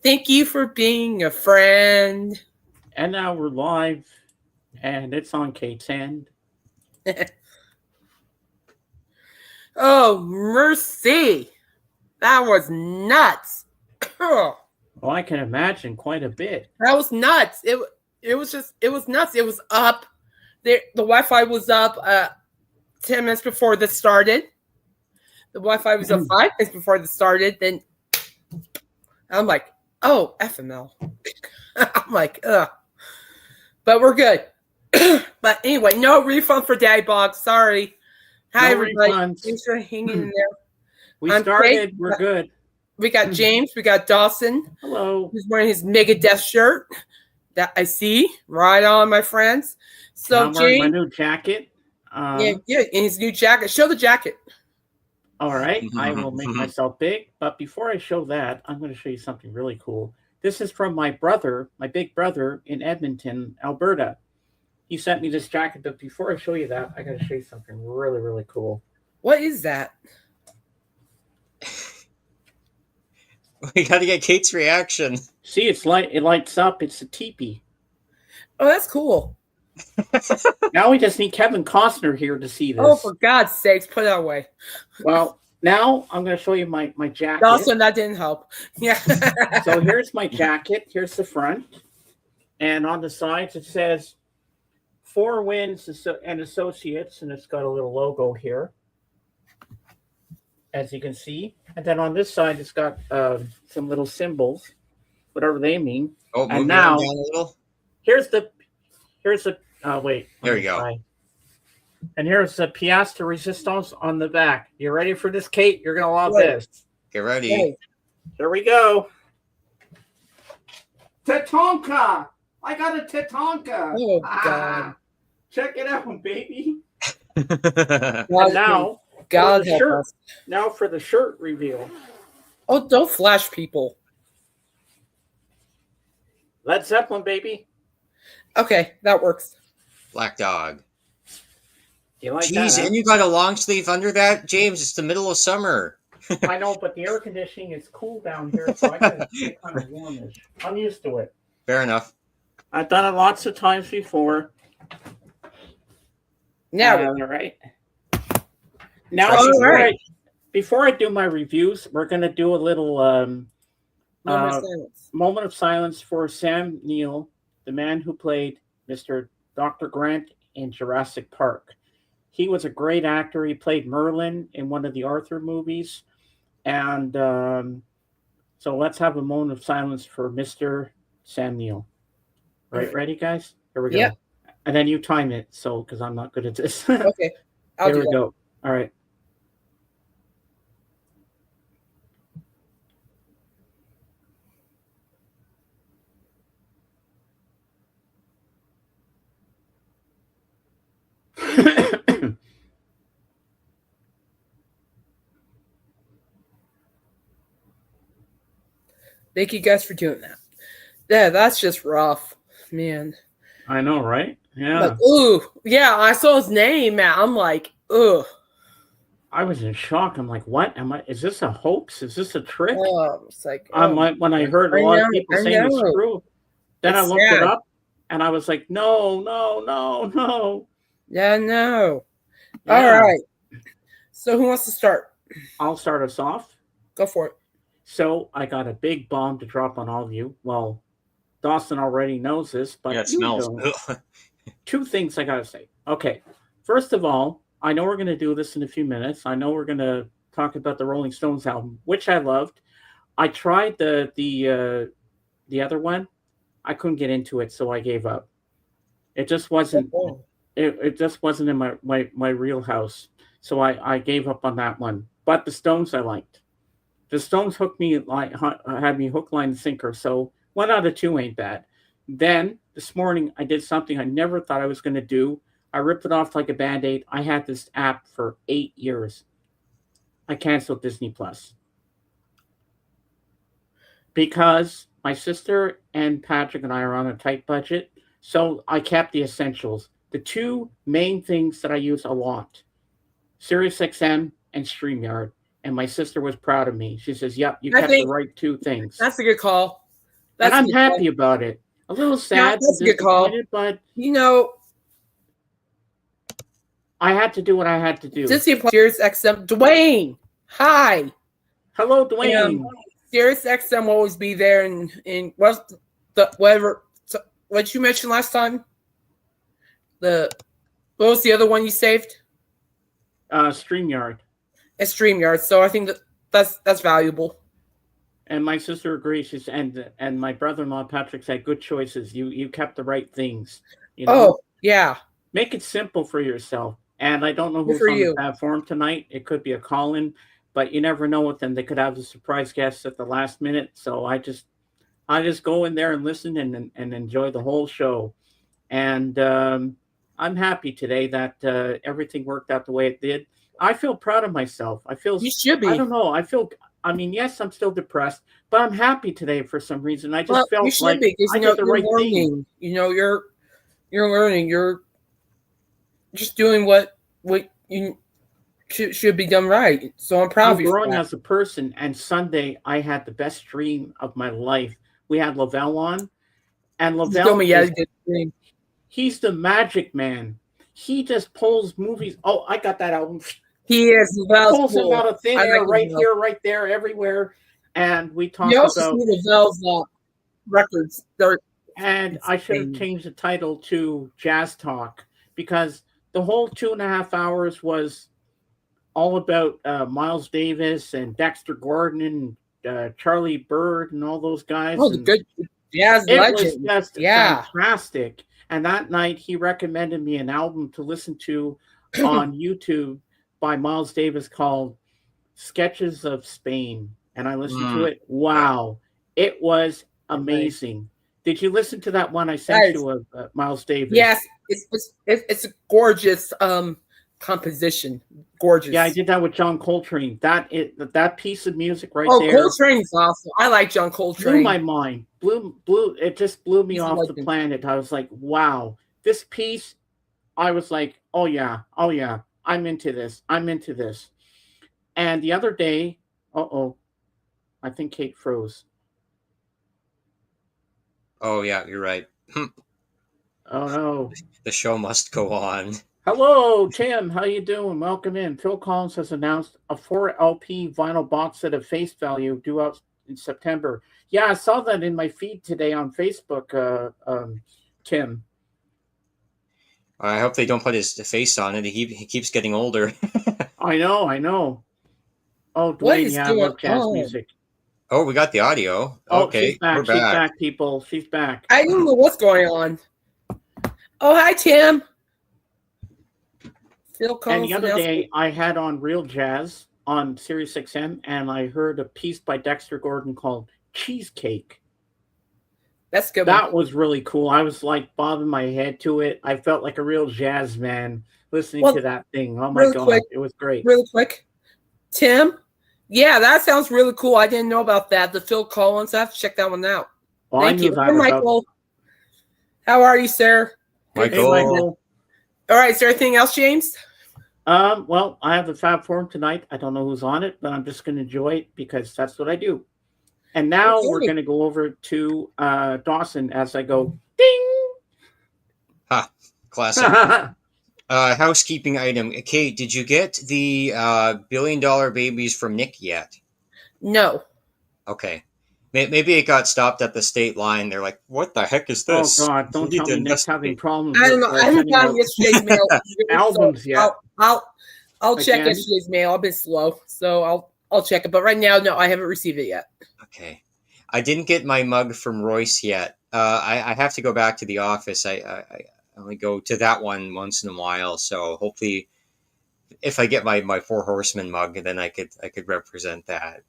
Thank you for being a friend. And now we're live, and it's on Kate's end. Oh, mercy. That was nuts. that Well, I can imagine quite a bit. was nuts. It was nuts. It was up. The Wi-Fi was up 10 minutes before this started. The Wi-Fi was up 5 minutes before this started. Then I'm like, oh, FML. I'm like, ugh. But we're good. But anyway, no refund for Daddy Box. Sorry. Hi, No everybody. refunds. Thanks for hanging in there. We I'm started. Kate. We're good. We got James. We got Dawson. Hello. Who's wearing his Megadeth shirt that I see. Right on, my friends. So I'm wearing my James, new jacket. yeah, in his new jacket. Show the jacket. All right, I will make myself big. But before I show that, I'm going to show you something really cool. This is from my brother, my big brother in Edmonton, Alberta. He sent me this jacket. But before I show you that, I got to show you something really, really cool. What is that? We got to get Kate's reaction. See, it lights up. It's a teepee. Oh, that's cool. Now we just need Kevin Costner here to see this. Oh, for God's sakes, put it away. Well, now I'm going to show you my jacket. Dawson, that didn't help. Yeah. So here's my jacket. Here's the front. And on the sides, it says Four Winds and Associates. And it's got a little logo here, as you can see. And then on this side, it's got some little symbols, whatever they mean. Oh, and move now, down a little. here's the, wait. There you go. And here's the pièce de résistance on the back. You ready for this, Kate? You're going to love this. Get ready. Hey. Here we go. Tatanka! I got a Tatanka! Oh, God. Check it out, baby. God, And now, God for the help shirt. us. Now for the shirt reveal. Oh, don't flash people. Led Zeppelin, baby. Okay, that works. Black Dog. You like Jeez, that? and you got a long sleeve under that? James, it's the middle of summer. I know, but the air conditioning is cool down here, so I got it kind of warmish. I'm used to it. Fair enough. I've done it lots of times before. Now, all right. Now, before I do my reviews, we're going to do a little moment of silence for Sam Neill, the man who played Mr. Dr. Grant in Jurassic Park. He was a great actor. He played Merlin in one of the Arthur movies. And so let's have a moment of silence for Mr. Sam Neill. Right, ready, guys? Here we go. Yep. And then you time it, so because I'm not good at this. Okay. Here we go. All right. Thank you guys for doing that. Yeah, that's just rough, man. I know, right? Yeah. Like, ooh, yeah. I saw his name, man. I'm like, ugh. I was in shock. I'm like, what? Is this a hoax? Is this a trick? Oh, it's like, when I heard a lot of people saying it's true, then I looked it up and I was like, no. Yeah, no. Yeah. All right. So who wants to start? I'll start us off. Go for it. So I got a big bomb to drop on all of you. Well, Dawson already knows this, but yeah, it smells. Two things I gotta say. Okay, first of all, I know we're gonna do this in a few minutes. I know we're gonna talk about the Rolling Stones album, which I loved. I tried the other one. I couldn't get into it, so I gave up. It just wasn't. It just wasn't in my real house, so I gave up on that one. But the Stones I liked. The Stones had me hook, line, and sinker. So 1 out of 2 ain't bad. Then this morning I did something I never thought I was going to do. I ripped it off like a Band-Aid. I had this app for 8 years. I canceled Disney Plus because my sister and Patrick and I are on a tight budget. So I kept the essentials. The 2 main things that I use a lot: SiriusXM and StreamYard. And my sister was proud of me. She says, yep, you kept the right 2 things. That's a good call. And That's a I'm good happy call. about it. A little Yeah, sad that's a and good call. disappointed, but You know, I had to do what I had to do. Disney Sirius XM. Dwayne, hi. Hello, Dwayne. Sirius XM will always be there, and what's the whatever what you mentioned last time? What was the other one you saved? StreamYard. A StreamYard. So I think that's valuable. And my sister agrees. She's and my brother-in-law Patrick said, "Good choices. You kept the right things. You know, Oh yeah, make it simple for yourself." And I don't know good who's for on the you. platform tonight. It could be a call-in, but you never know with them. They could have a surprise guest at the last minute. So I just go in there and listen and enjoy the whole show. And I'm happy today that everything worked out the way it did. I feel proud of myself. You should I be. don't know. I mean, yes, I'm still depressed, but I'm happy today for some reason. I Well, just you felt should like be because I did the you're right thing. learning. You're learning. You're just doing what you should be done right. So I'm proud I'm of you for growing that. as a person. And Sunday, I had the best dream of my life. We had Lavelle on, and You told Lavelle me, yeah, good dream. he's the magic man. He just pulls movies. Oh, I got that album. He is. Well, Pulls him out of thin I air, like right Lavelle. here, right there, everywhere. And we You talked also about, see Lavelle's records. They're and I should have insane. changed the title to Jazz Talk because the whole 2.5 hours was all about Miles Davis and Dexter Gordon and Charlie Bird and all those guys. Oh, the And good jazz it was legend. just Yeah. fantastic. And that night, he recommended me an album to listen to on YouTube by Miles Davis called Sketches of Spain. And I listened to it. Wow. It was amazing. Did you listen to that one I sent you of Miles Davis? Yes, it's a gorgeous composition. Gorgeous. Yeah, I did that with John Coltrane. That piece of music right there. Oh, Coltrane's awesome. I like John Coltrane. Blew my mind. It just blew me He's off the planet. I was like, wow. This piece, I was like, oh yeah, I'm into this. And the other day, I think Kate froze. Oh yeah, you're right. Oh no. The show must go on. Hello, Tim. How you doing? Welcome in. Phil Collins has announced a 4 LP vinyl box set of Face Value due out in September. Yeah, I saw that in my feed today on Facebook, Tim. I hope they don't put his face on it. He keeps getting older. I know. Oh, Dwayne, I love jazz music. Oh, we got the audio. Okay, she's back. We're back. She's back, people. She's back. I don't know what's going on. Oh, hi, Tim. Phil Collins. And the other day, I had on Real Jazz on Sirius XM, and I heard a piece by Dexter Gordon called Cheesecake. That's good. That was really cool. I was like bobbing my head to it. I felt like a real jazz man listening to that thing. Oh my God. It was great. Really quick. Tim? Yeah, that sounds really cool. I didn't know about that. The Phil Collins. I have to check that one out. Well, Thank you. Hey, Michael. How are you, sir? Michael. Hey, Michael. All right. Is there anything else, James? Well, I have the Fab Forum tonight. I don't know who's on it, but I'm just going to enjoy it because that's what I do. And now we're going to go over to Dawson as I go ding. Ha, classic. Housekeeping item. Kate, did you get the $1 billion babies from Nick yet? No. Okay. Maybe it got stopped at the state line. They're like, what the heck is this? Oh, God. Don't tell me Nick's having problems. I don't know. I haven't gotten yesterday's mail. Albums yet. I'll check yesterday's mail. I've been slow, so I'll check it. But right now, no, I haven't received it yet. Okay. I didn't get my mug from Royce yet. I have to go back to the office. I only go to that one once in a while. So hopefully, if I get my Four Horsemen mug, then I could represent that.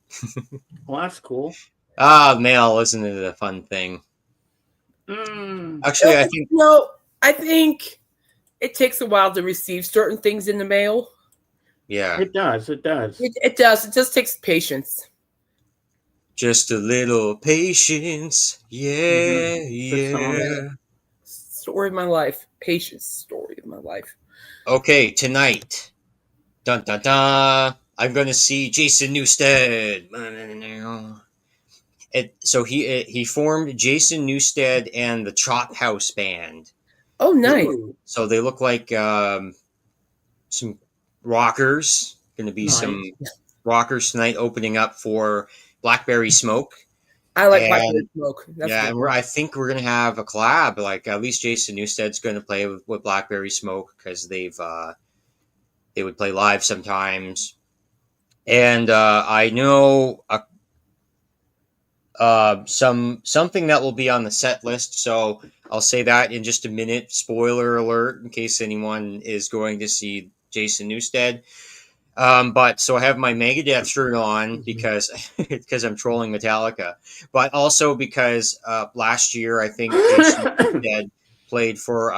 Well, that's cool. Mail, isn't it a fun thing? Actually, I think it takes a while to receive certain things in the mail. Yeah, it does. It does. It does. It just takes patience. Just a little patience. Yeah, yeah. Story of my life. Patience. Story of my life. Okay, tonight. Dun dun dun. I'm gonna see Jason Newsted. So he formed Jason Newsted and the Chop House Band. Oh, nice. So they look like some rockers. Going to be some rockers tonight, opening up for Blackberry Smoke. I like Blackberry Smoke. I think we're going to have a collab. Like at least Jason Newsted's going to play with Blackberry Smoke because they would play live sometimes. And I know something that will be on the set list. So I'll say that in just a minute. Spoiler alert, in case anyone is going to see Jason Newsted. But so I have my Megadeth shirt on because I'm trolling Metallica, but also because last year I think Jason Newsted played for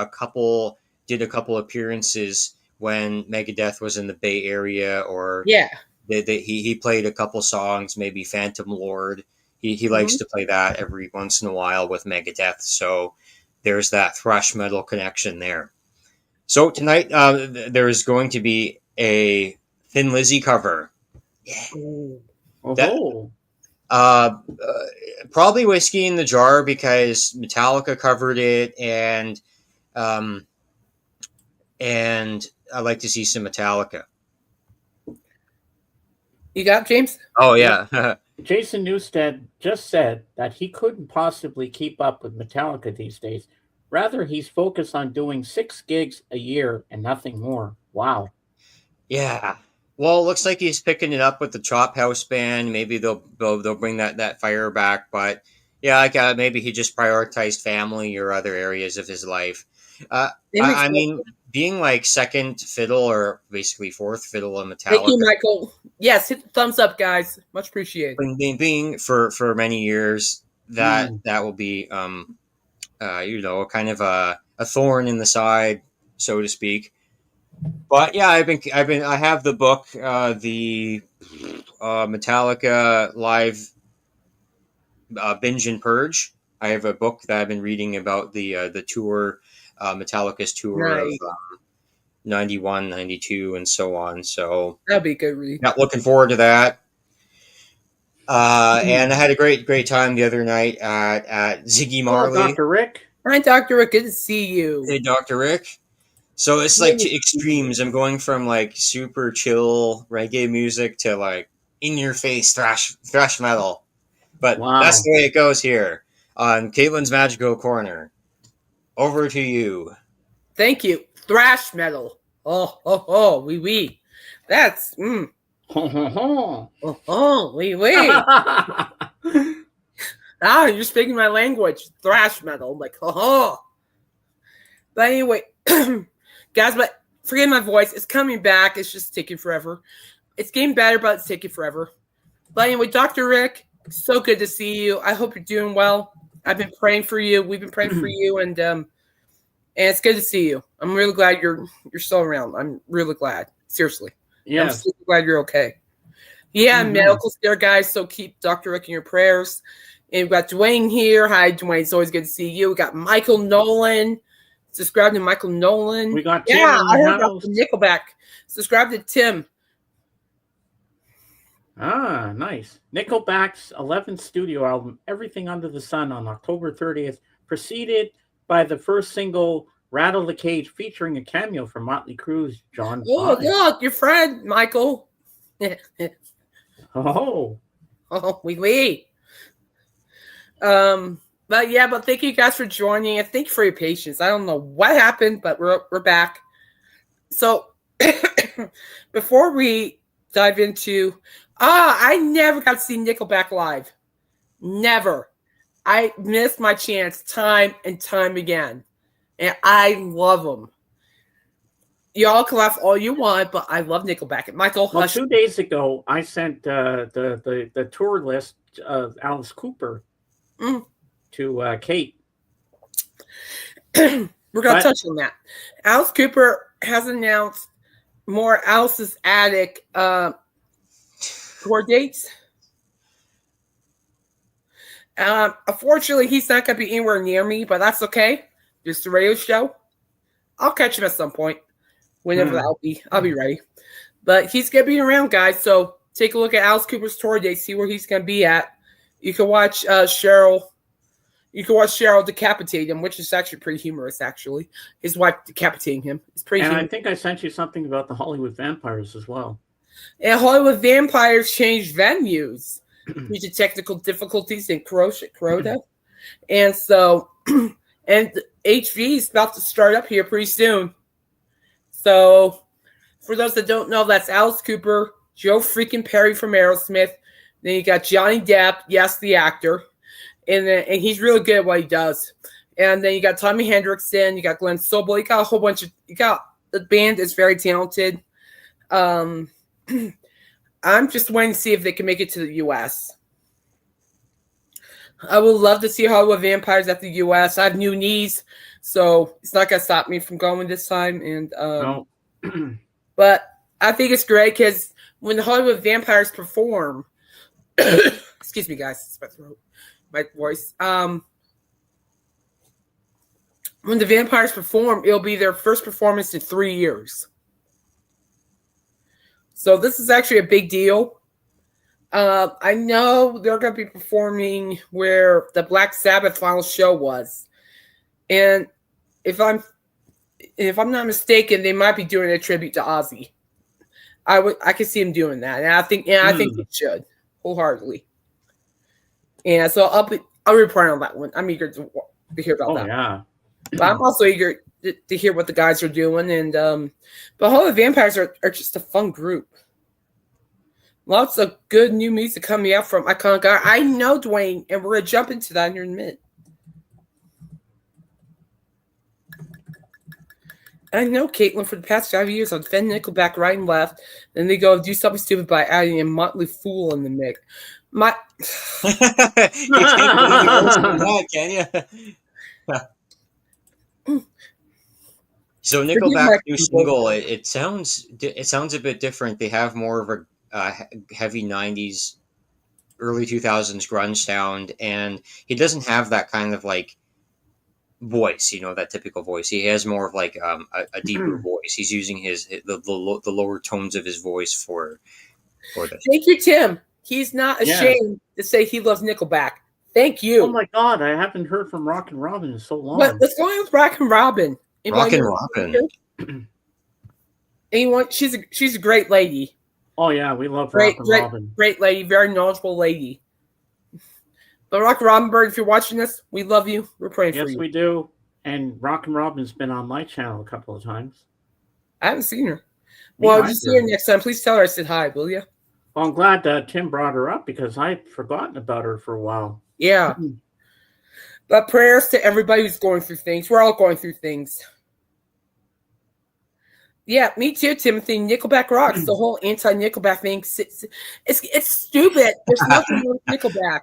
did a couple appearances when Megadeth was in the Bay Area, or he played a couple songs, maybe Phantom Lord. He likes to play that every once in a while with Megadeth, so there's that thrash metal connection there. So tonight there is going to be a Thin Lizzy cover. Yeah. Probably Whiskey in the Jar because Metallica covered it, and I like to see some Metallica. You got James? Oh yeah. Jason Newsted just said that he couldn't possibly keep up with Metallica these days. Rather, he's focused on doing 6 gigs a year and nothing more. Wow. Yeah. Well, it looks like he's picking it up with the Chop House Band. Maybe they'll bring that fire back. But yeah, maybe he just prioritized family or other areas of his life. I mean, being like second fiddle or basically fourth fiddle in Metallica. Thank you, Michael. Yes, hit the thumbs up, guys. Much appreciated. Being for many years, that will be kind of a thorn in the side, so to speak. But yeah, I have the book, the Metallica Live Binge and Purge. I have a book that I've been reading about the tour, Metallica's tour of 91, 92, and so on. So that'd be a good read. Yeah, looking forward to that. And I had a great time the other night at Ziggy Marley. Hello, Dr. Rick. Hi, Dr. Rick. Good to see you. Hey, Dr. Rick. So it's like two extremes. I'm going from like super chill reggae music to like in your face thrash metal. But that's the way it goes here on Caitlin's Magical Corner. Over to you. Thank you. Thrash metal. Oui. That's oui. You're speaking my language. Thrash metal. I'm like, But anyway, guys, but forget my voice. It's coming back. It's just taking forever. It's getting better, but it's taking forever. But anyway, Dr. Rick, so good to see you. I hope you're doing well. I've been praying for you. We've been praying for you, and it's good to see you. I'm really glad you're still around. I'm really glad. Seriously. Yeah. I'm so glad you're okay. Yeah, medical scare, guys. So keep Dr. Rick in your prayers. And we've got Dwayne here. Hi, Dwayne. It's always good to see you. We got Michael Nolan. Subscribe to Michael Nolan. We got Tim. I heard about the Nickelback. Subscribe to Tim. Ah, nice. Nickelback's 11th studio album, Everything Under the Sun, on October 30th, preceded by the first single, Rattle the Cage, featuring a cameo from Motley Crue's John Oh, look, your friend, Michael. Oui. But thank you guys for joining, and thank you for your patience. I don't know what happened, but we're back. So before we dive into, I never got to see Nickelback live. Never. I missed my chance time and time again, and I love them. Y'all can laugh all you want, but I love Nickelback. And Michael, well, 2 days ago, I sent the tour list of Alice Cooper to Kate. We're going to touch on that. Alice Cooper has announced more Alice's Attic tour dates. Unfortunately, he's not going to be anywhere near me, but that's okay. Just a radio show. I'll catch him at some point. Whenever that'll be, I'll be ready. But he's going to be around, guys. So take a look at Alice Cooper's tour date, see where he's going to be at. You can watch Cheryl. You can watch Cheryl decapitate him, which is actually pretty humorous. Actually, his wife decapitating him. It's pretty. And humorous. I think I sent you something about the Hollywood vampires as well. And Hollywood vampires changed venues due to technical difficulties in Corona. And so, and HV is about to start up here pretty soon. So, for those that don't know, that's Alice Cooper, Joe freaking Perry from Aerosmith. Then you got Johnny Depp, yes, the actor, and he's really good at what he does. And then you got Tommy Hendrickson, you got Glenn Sobel, you got a whole bunch of, the band is very talented. I'm just waiting to see if they can make it to the U.S. I would love to see Hollywood Vampires at the U.S. I have new knees, so it's not going to stop me from going this time. And No. But I think it's great because when the Hollywood Vampires perform, excuse me, guys, it's my throat, my voice. When the Vampires perform, it'll be their first performance in 3 years. So this is actually a big deal. I know they're going to be performing where the Black Sabbath final show was, and if I'm not mistaken, they might be doing a tribute to Ozzy. I can see him doing that, and I think they should wholeheartedly. And so I'll report on that one. I'm eager to hear about that. Yeah. But I'm also eager to hear what the guys are doing, and but Hollywood Vampires are just a fun group. Lots of good new music coming out from Iconic Guy. I know, Dwayne, and we're going to jump into that in a minute. I know, Caitlin, for the past 5 years, I've defended Nickelback right and left. Then they go do something stupid by adding a Motley Fool in the mix. You can't believe that, can you? So Nickelback's new single, it sounds a bit different. They have more of a heavy 90s, early 2000s grunge sound, and he doesn't have that kind of like voice, that typical voice. He has more of like a deeper voice. He's using the lower tones of his voice for this. Thank you, Tim. He's not ashamed to say he loves Nickelback. Thank you. Oh my God, I haven't heard from Rockin' Robin in so long. What's going on with Rockin' Robin? Rockin' Robin. Anyone? She's a great lady. Oh yeah, we love Rockin' Robin. Great lady, very knowledgeable lady. But Rockin' Robin, if you're watching this, we love you. We're praying for you. Yes, we do. And Rockin' Robin's been on my channel a couple of times. I haven't seen her. Well, if you see her next time, please tell her I said hi, will you? Well, I'm glad Tim brought her up because I'd forgotten about her for a while. Yeah. But prayers to everybody who's going through things. We're all going through things. Yeah, me too, Timothy. Nickelback rocks. The whole anti-Nickelback thing. It's stupid. There's nothing wrong with Nickelback.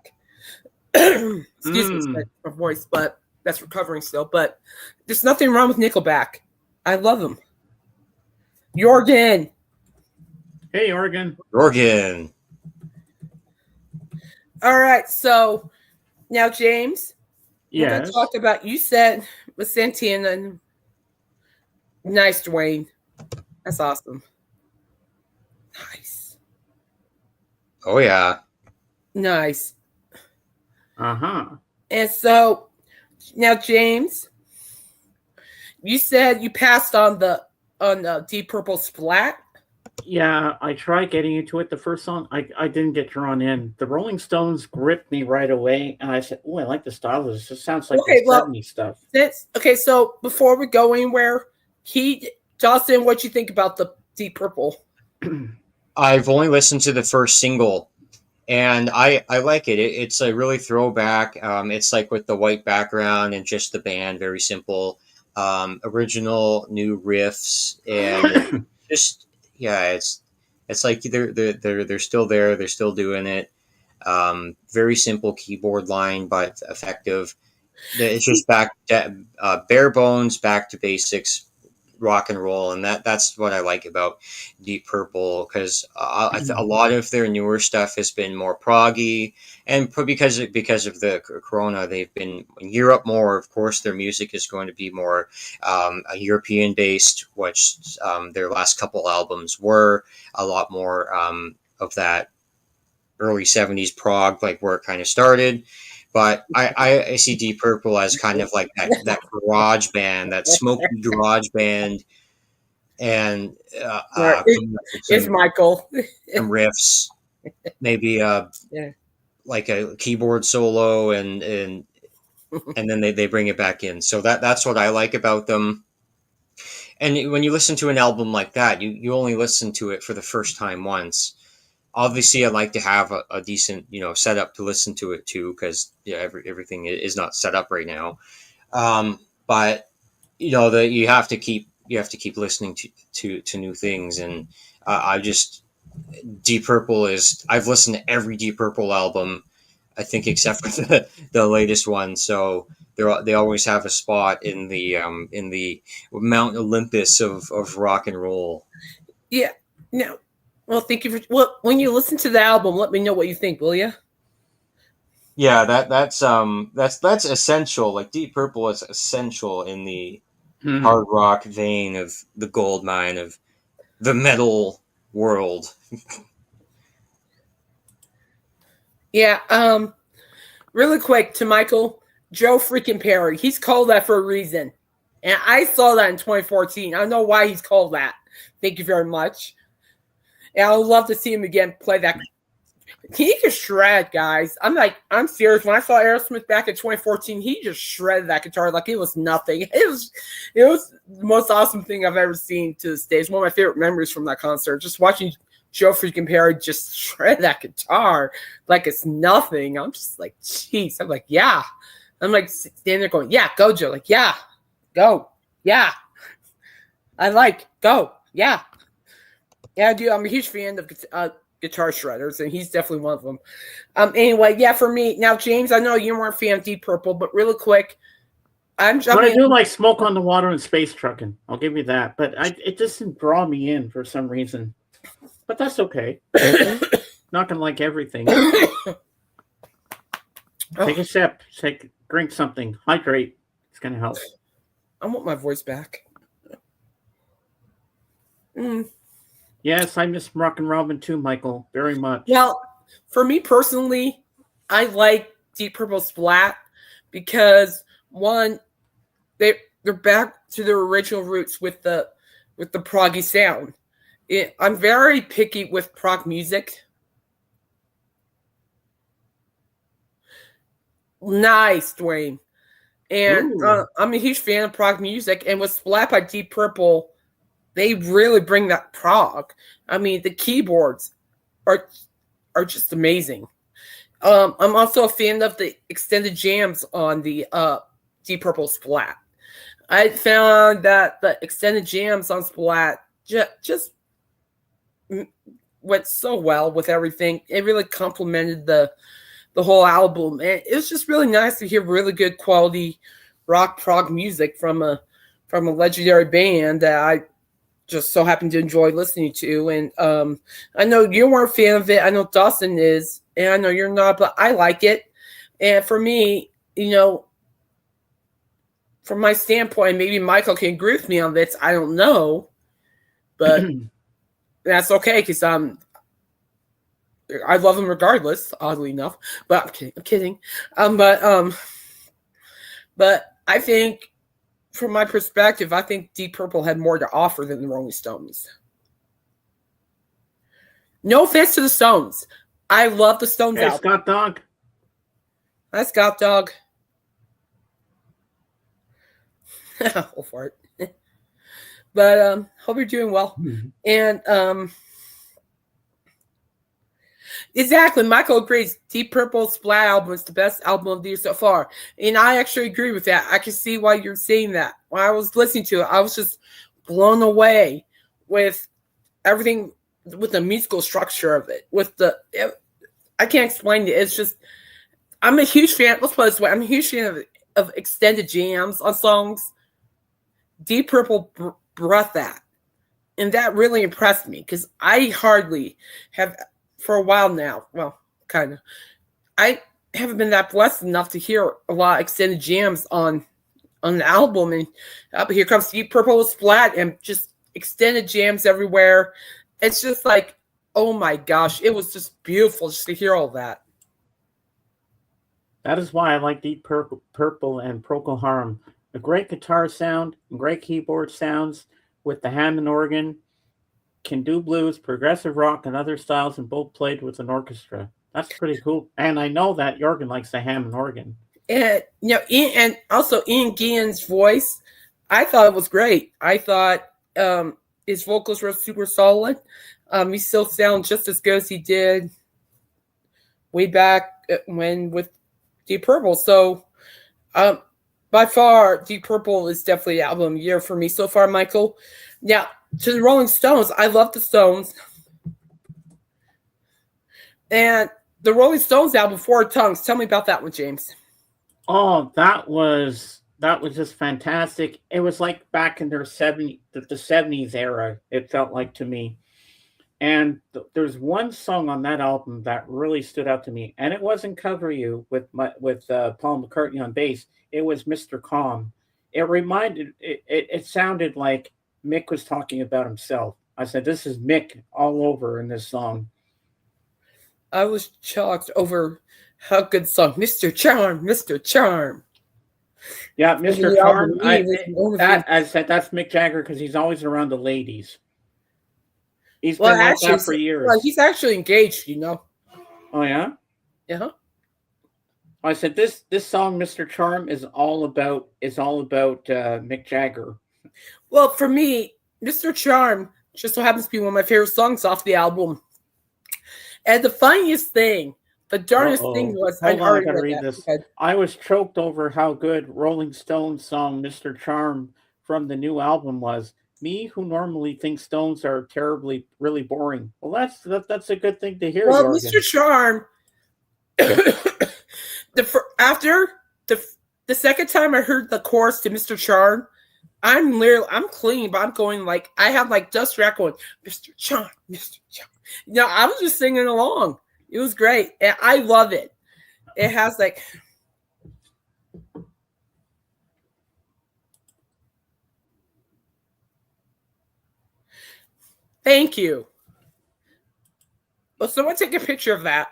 Excuse me, my voice, but that's recovering still. But there's nothing wrong with Nickelback. I love them. Jorgen. Hey, Jorgen. Jorgen. All right, so now, James. Yes. We're going to talk about, you said with Santana. And nice, Dwayne. That's awesome. Nice. Oh, yeah. Nice. Uh-huh. And so, now, James, you said you passed on the Deep Purple Splat. Yeah, I tried getting into it. The first song, I didn't get drawn in. The Rolling Stones gripped me right away, and I said, "Oh, I like the style of this. It just sounds like the 70s stuff." So before we go anywhere, Dawson, what you think about the Deep Purple? I've only listened to the first single, and I like it. It's a really throwback. It's like with the white background and just the band, very simple, original new riffs, and just. Yeah, it's like they're still there. They're still doing it. Very simple keyboard line, but effective. It's just back bare bones, back to basics, rock and roll, and that's what I like about Deep Purple, because a lot of their newer stuff has been more proggy, and because of the Corona, they've been in Europe more. Of course, their music is going to be more European based, which their last couple albums were a lot more of that early 70s prog, like where it kind of started. But I see Deep Purple as kind of like that garage band, that smoky garage band, and It's Michael. some riffs, maybe Yeah. like a keyboard solo, and then they bring it back in. So that's what I like about them. And when you listen to an album like that, you only listen to it for the first time once. Obviously, I like to have a decent, setup to listen to it to, because everything is not set up right now. But that you have to keep listening to new things, and I just Deep Purple I've listened to every Deep Purple album, I think, except for the latest one. So they always have a spot in the Mount Olympus of rock and roll. Yeah. No. Well, thank you for. Well, when you listen to the album, let me know what you think, will you? Yeah, that's essential. Like Deep Purple is essential in the hard rock vein of the gold mine of the metal world. Yeah. Really quick to Michael, Joe freaking Perry. He's called that for a reason, and I saw that in 2014. I don't know why he's called that. Thank you very much. And I would love to see him again play that. He can shred, guys. I'm serious. When I saw Aerosmith back in 2014, he just shredded that guitar like it was nothing. It was the most awesome thing I've ever seen to this day. It's one of my favorite memories from that concert. Just watching Joe freaking Perry just shred that guitar like it's nothing. I'm just like, jeez. I'm like, yeah. I'm like standing there going, yeah, go, Joe. Like, yeah, go, yeah. Go, yeah. Yeah, dude, I'm a huge fan of guitar shredders, and he's definitely one of them. Anyway, yeah, for me now, James, I know you weren't a fan of Deep Purple, but really quick, I do like Smoke on the Water and Space Trucking. I'll give you that, but it doesn't draw me in for some reason. But that's okay. Not gonna like everything. Take a sip. Drink something. Hydrate. It's gonna help. I want my voice back. Yes, I miss Rock and Robin too, Michael, very much. Well, for me personally, I like Deep Purple Splat because one, they're back to their original roots with the proggy sound. I'm very picky with prog music. Nice, Dwayne. And I'm a huge fan of prog music, and with Splat by Deep Purple, they really bring that prog. I mean, the keyboards are just amazing. I'm also a fan of the extended jams on the Deep Purple Splat. I found that the extended jams on Splat just went so well with everything. It really complemented the whole album, and it was just really nice to hear really good quality rock prog music from a legendary band that I just so happen to enjoy listening to. And I know you weren't a fan of it. I know Dawson is, and I know you're not, but I like it. And for me, from my standpoint, maybe Michael can agree with me on this. I don't know, but that's okay because I love him regardless. Oddly enough, but I'm kidding. But I think, from my perspective, I think Deep Purple had more to offer than the Rolling Stones. No offense to the Stones. I love the Stones album. Scott Dog. Hi, Scott Dog. Go for it. But hope you're doing well. And exactly, Michael agrees. Deep Purple Splat album is the best album of the year so far, and I actually agree with that. I can see why you're saying that. When I was listening to it, I was just blown away with everything, with the musical structure of it. I can't explain it. It's just, I'm a huge fan. Let's put it this way: I'm a huge fan of extended jams on songs. Deep Purple brought that, and that really impressed me because I hardly have. For a while now, well, kind of. I haven't been that blessed enough to hear a lot of extended jams on the album, and here comes Deep Purple Splat and just extended jams everywhere. It's just like Oh my gosh, it was just beautiful just to hear all that. That is why I like Deep Purple and Procol Harum. A great guitar sound, great keyboard sounds with the Hammond organ, can do blues, progressive rock, and other styles, and both played with an orchestra. That's pretty cool. And I know that Jorgen likes the Hammond organ. And and also Ian Gillan's voice, I thought it was great. I thought his vocals were super solid. He still sounds just as good as he did way back when with Deep Purple. So, by far, Deep Purple is definitely album of the year for me so far, Michael. Now, to the Rolling Stones, I love the Stones. And the Rolling Stones album, Four Tongues. Tell me about that one, James. Oh, that was just fantastic. It was like back in their the 70s era, it felt like to me. And there's one song on that album that really stood out to me, and it wasn't "Cover You" with Paul McCartney on bass. It was "Mr. Calm." It sounded like Mick was talking about himself. I said, "This is Mick all over in this song." I was shocked over how good song, Mr. Charm, Mr. Charm. Yeah, Mr. Charm. I said that's Mick Jagger because he's always around the ladies. He's been like that for years. Well, he's actually engaged, you know. Oh yeah? Yeah. I said this song, Mr. Charm, is all about Mick Jagger. Well, for me, Mr. Charm just so happens to be one of my favorite songs off the album. And the funniest thing, the darndest thing was I gotta read this. I was choked over how good Rolling Stones song Mr. Charm from the new album was. Me, who normally thinks Stones are really boring. Well, that's a good thing to hear. Well, Jorgen. Mr. Charm, after the second time I heard the chorus to Mr. Charm, I'm clean, but I'm going like I have like dust rack going, Mr. Charm, Mr. Charm. You know, I was just singing along. It was great, and I love it. It has like. Thank you. Well, someone take a picture of that.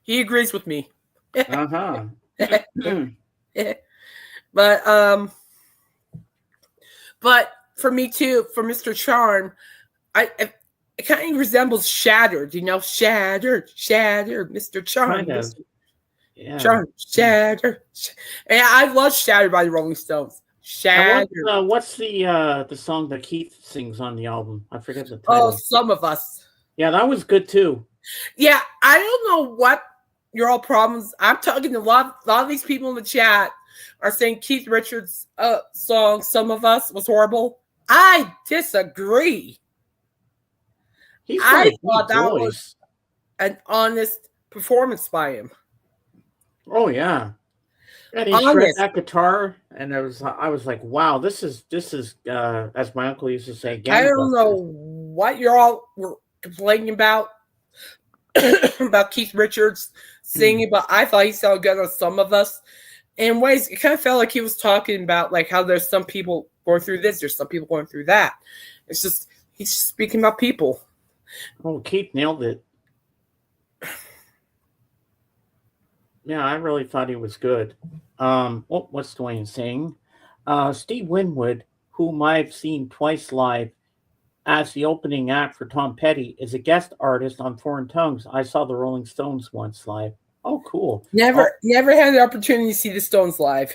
He agrees with me. Uh-huh. But for me too, for Mr. Charm, it kind of resembles Shattered, you know, Shattered, Mr. Charm. Kind of. Yeah. Charm, Shattered. And I love Shattered by the Rolling Stones. Shattered. What's the song that Keith sings on the album? I forget the title. Oh, Some of Us. Yeah, that was good too. Yeah, I don't know what your all problems. I'm talking to a lot of these people in the chat are saying Keith Richards' song "Some of Us" was horrible. I disagree. I thought that was an honest performance by him. Oh yeah. And he shred that guitar, and I was like, wow, this is as my uncle used to say. I don't know what you're all were complaining about Keith Richards singing, but I thought he sounded good on Some of Us. In ways, it kind of felt like he was talking about like how there's some people going through this, there's some people going through that. It's just he's speaking about people. Oh, Keith nailed it. Yeah, I really thought he was good. What's Dwayne saying? Steve Winwood, whom I've seen twice live as the opening act for Tom Petty, is a guest artist on Foreign Tongues. I saw the Rolling Stones once live. Oh, cool. Never had the opportunity to see the Stones live.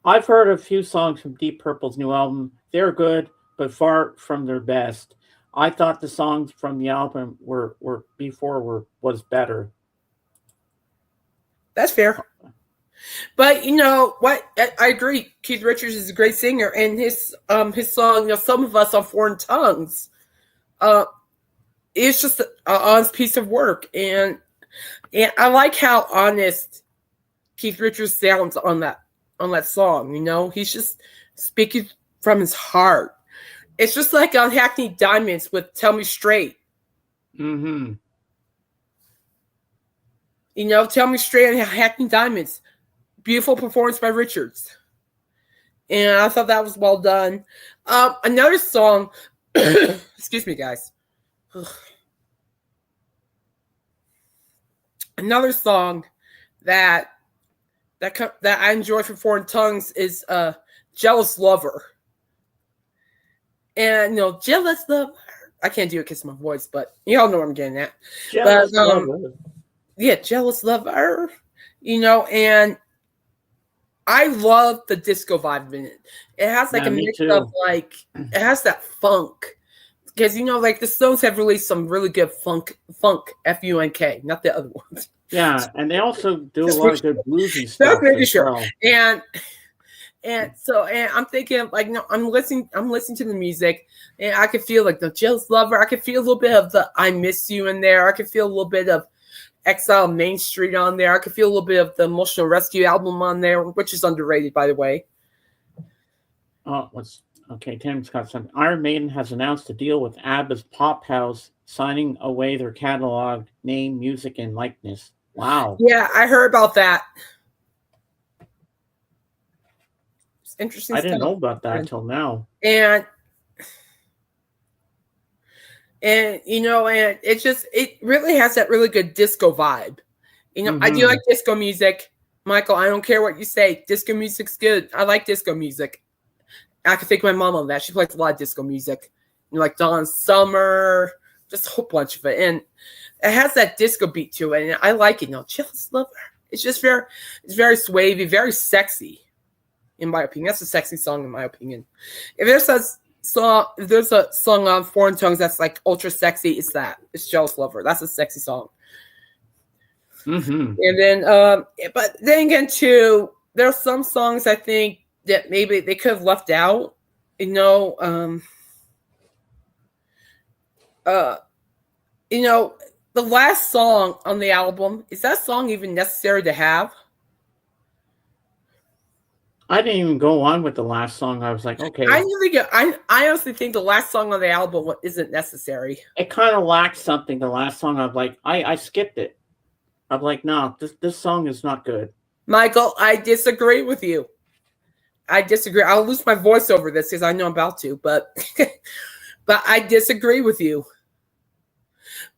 I've heard a few songs from Deep Purple's new album. They're good, but far from their best. I thought the songs from the album was better. That's fair. But you know what? I agree. Keith Richards is a great singer, and his song, you know, Some of Us on Foreign Tongues, it's just an honest piece of work, and I like how honest Keith Richards sounds on that song. You know, he's just speaking from his heart. It's just like on Hackney Diamonds with "Tell Me Straight." Mm-hmm. You know, "Tell Me Straight" on Hackney Diamonds. Beautiful performance by Richards. And I thought that was well done. Another song, excuse me, guys. another song that I enjoy from Foreign Tongues is "Jealous Lover." And "Jealous Lover." I can't do it because of my voice, but y'all know what I'm getting at. Jealous But Lover. yeah, "Jealous Lover." And I love the disco vibe in it. It has like a Me mix too. of like, it has that funk. Because like the Stones have released some really good funk, F-U-N-K, not the other ones. Yeah, and they also do a lot of good bluesy That's stuff making as sure. well. And I'm thinking like, no, I'm listening to the music, and I could feel like the "Jealous Lover." I could feel a little bit of the "I Miss You" in there. I could feel a little bit of Exile Main Street on there. I could feel a little bit of the Emotional Rescue album on there, which is underrated, by the way. Okay, Tim's got something. Iron Maiden has announced a deal with ABBA's Pop House, signing away their catalog, name, music, and likeness. Wow. Yeah, I heard about that. It's interesting I stuff. didn't know about that until now. And it really has that really good disco vibe. I do like disco music. Michael, I don't care what you say. Disco music's good. I like disco music. I can thank my mom on that. She plays a lot of disco music. Like Dawn Summer, just a whole bunch of it. And it has that disco beat to it. And I like it. "Jealous Lover." It's just very swavy, very sexy, in my opinion. That's a sexy song, in my opinion. If there's a song on Foreign Tongues that's like ultra sexy, it's that. It's "Jealous Lover." That's a sexy song. Mm-hmm. And then, but then again, too, there's some songs I think that maybe they could have left out. The last song on the album, is that song even necessary to have? I didn't even go on with the last song. I was like, okay. I honestly think the last song on the album isn't necessary. It kind of lacks something. The last song, I'm like, I skipped it. I'm like, no, this song is not good. Michael, I disagree with you. I disagree. I'll lose my voice over this because I know I'm about to, but I disagree with you.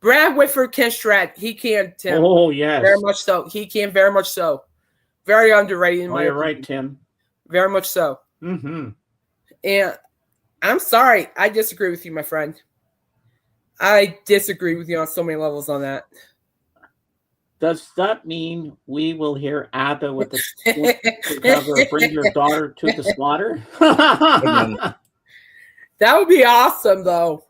Brad Whitford can shred. He can, Tim. Oh, yes. Very much so. He can very much so. Very underrated in my You're opinion. right, Tim. Very much so. Mm-hmm. And I'm sorry. I disagree with you, my friend. I disagree with you on so many levels on that. Does that mean we will hear ABBA with the cover of "Bring Your Daughter to the Slaughter"? That would be awesome, though.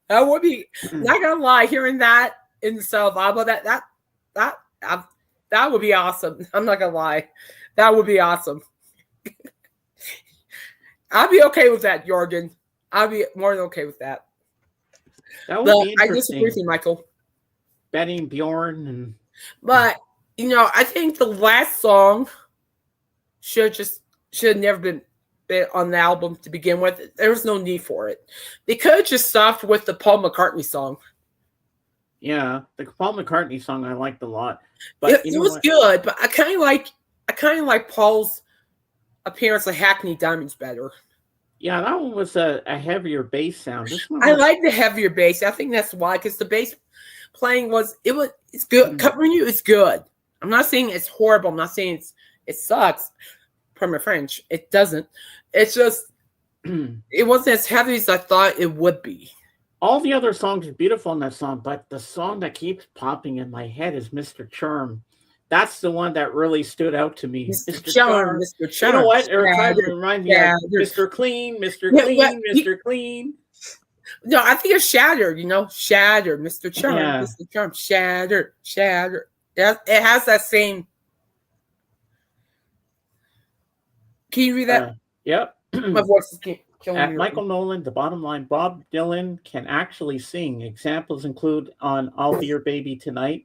That would be, not gonna lie, hearing that in the style of ABBA, that would be awesome. I'm not gonna lie, that would be awesome. I'd be okay with that, Jorgen. I'd be more than okay with that. That would be interesting. I disagree with you, Michael. Betty and Bjorn and. But I think the last song should have never been on the album to begin with. There was no need for it. They could have just stopped with the Paul McCartney song. Yeah, the Paul McCartney song I liked a lot. But it was good, but I kind of like Paul's appearance of Hackney Diamonds better. Yeah, that one was a heavier bass sound. I like the heavier bass. I think that's why, because the bass playing it's good. Covering You is good. I'm not saying it's horrible. I'm not saying it sucks. Pardon my French. It doesn't. It's just it wasn't as heavy as I thought it would be. All the other songs are beautiful in that song, but the song that keeps popping in my head is "Mr. Charm." That's the one that really stood out to me. Mr. Charm. Mr. Charm. You know what? It reminds me of Mr. Clean, Mr. Clean, Mr. Clean. No, I think it's Shattered, Shattered, Mr. Charm, Yeah. Mr. Charm, Shattered. It has that same. Can you read that? Yep. My voice is killing At me. Michael Nolan, the bottom line, Bob Dylan can actually sing. Examples include on "I'll Be Your Baby Tonight,"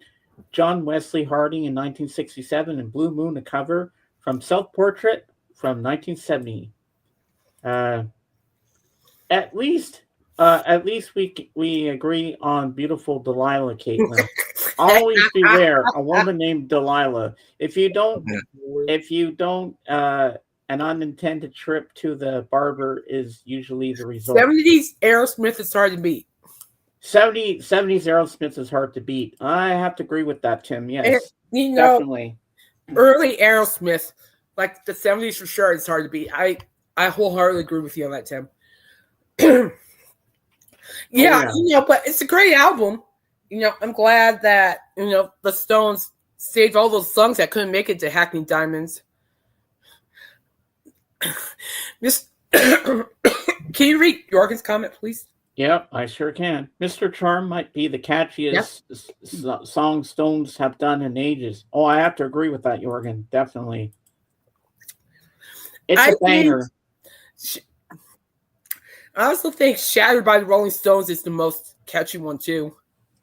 John Wesley Harding in 1967, and "Blue Moon," a cover from "Self Portrait" from 1970. At least we agree on "Beautiful Delilah," Caitlin. Always beware a woman named Delilah. If you don't, an unintended trip to the barber is usually the result. 70s Aerosmith is hard to beat. 70s Aerosmith is hard to beat. I have to agree with that, Tim. Yes, definitely. Early Aerosmith, like the 70s for sure, it's hard to beat. I wholeheartedly agree with you on that, Tim. Yeah, but it's a great album. I'm glad that, the Stones saved all those songs that couldn't make it to Hackney Diamonds. Can you read Jorgen's comment, please? Yep, I sure can. Mr. Charm might be the catchiest song Stones have done in ages. Oh, I have to agree with that, Jorgen. Definitely. It's a banger. I also think Shattered by the Rolling Stones is the most catchy one, too.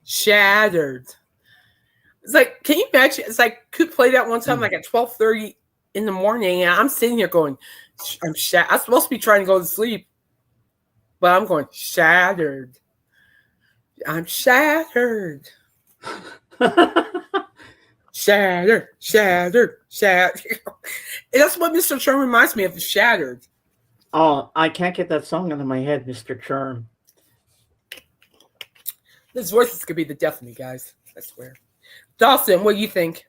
Shattered. It's like, can you imagine? It's like, could play that one time, like at 12:30 in the morning, and I'm sitting here going, I'm supposed to be trying to go to sleep, but I'm going, shattered. I'm shattered. Shattered. And that's what Mr. Charm reminds me of, is Shattered. Oh, I can't get that song out of my head, Mr. Charm. This voice is going to be the death of me, guys. I swear. Dawson, what do you think?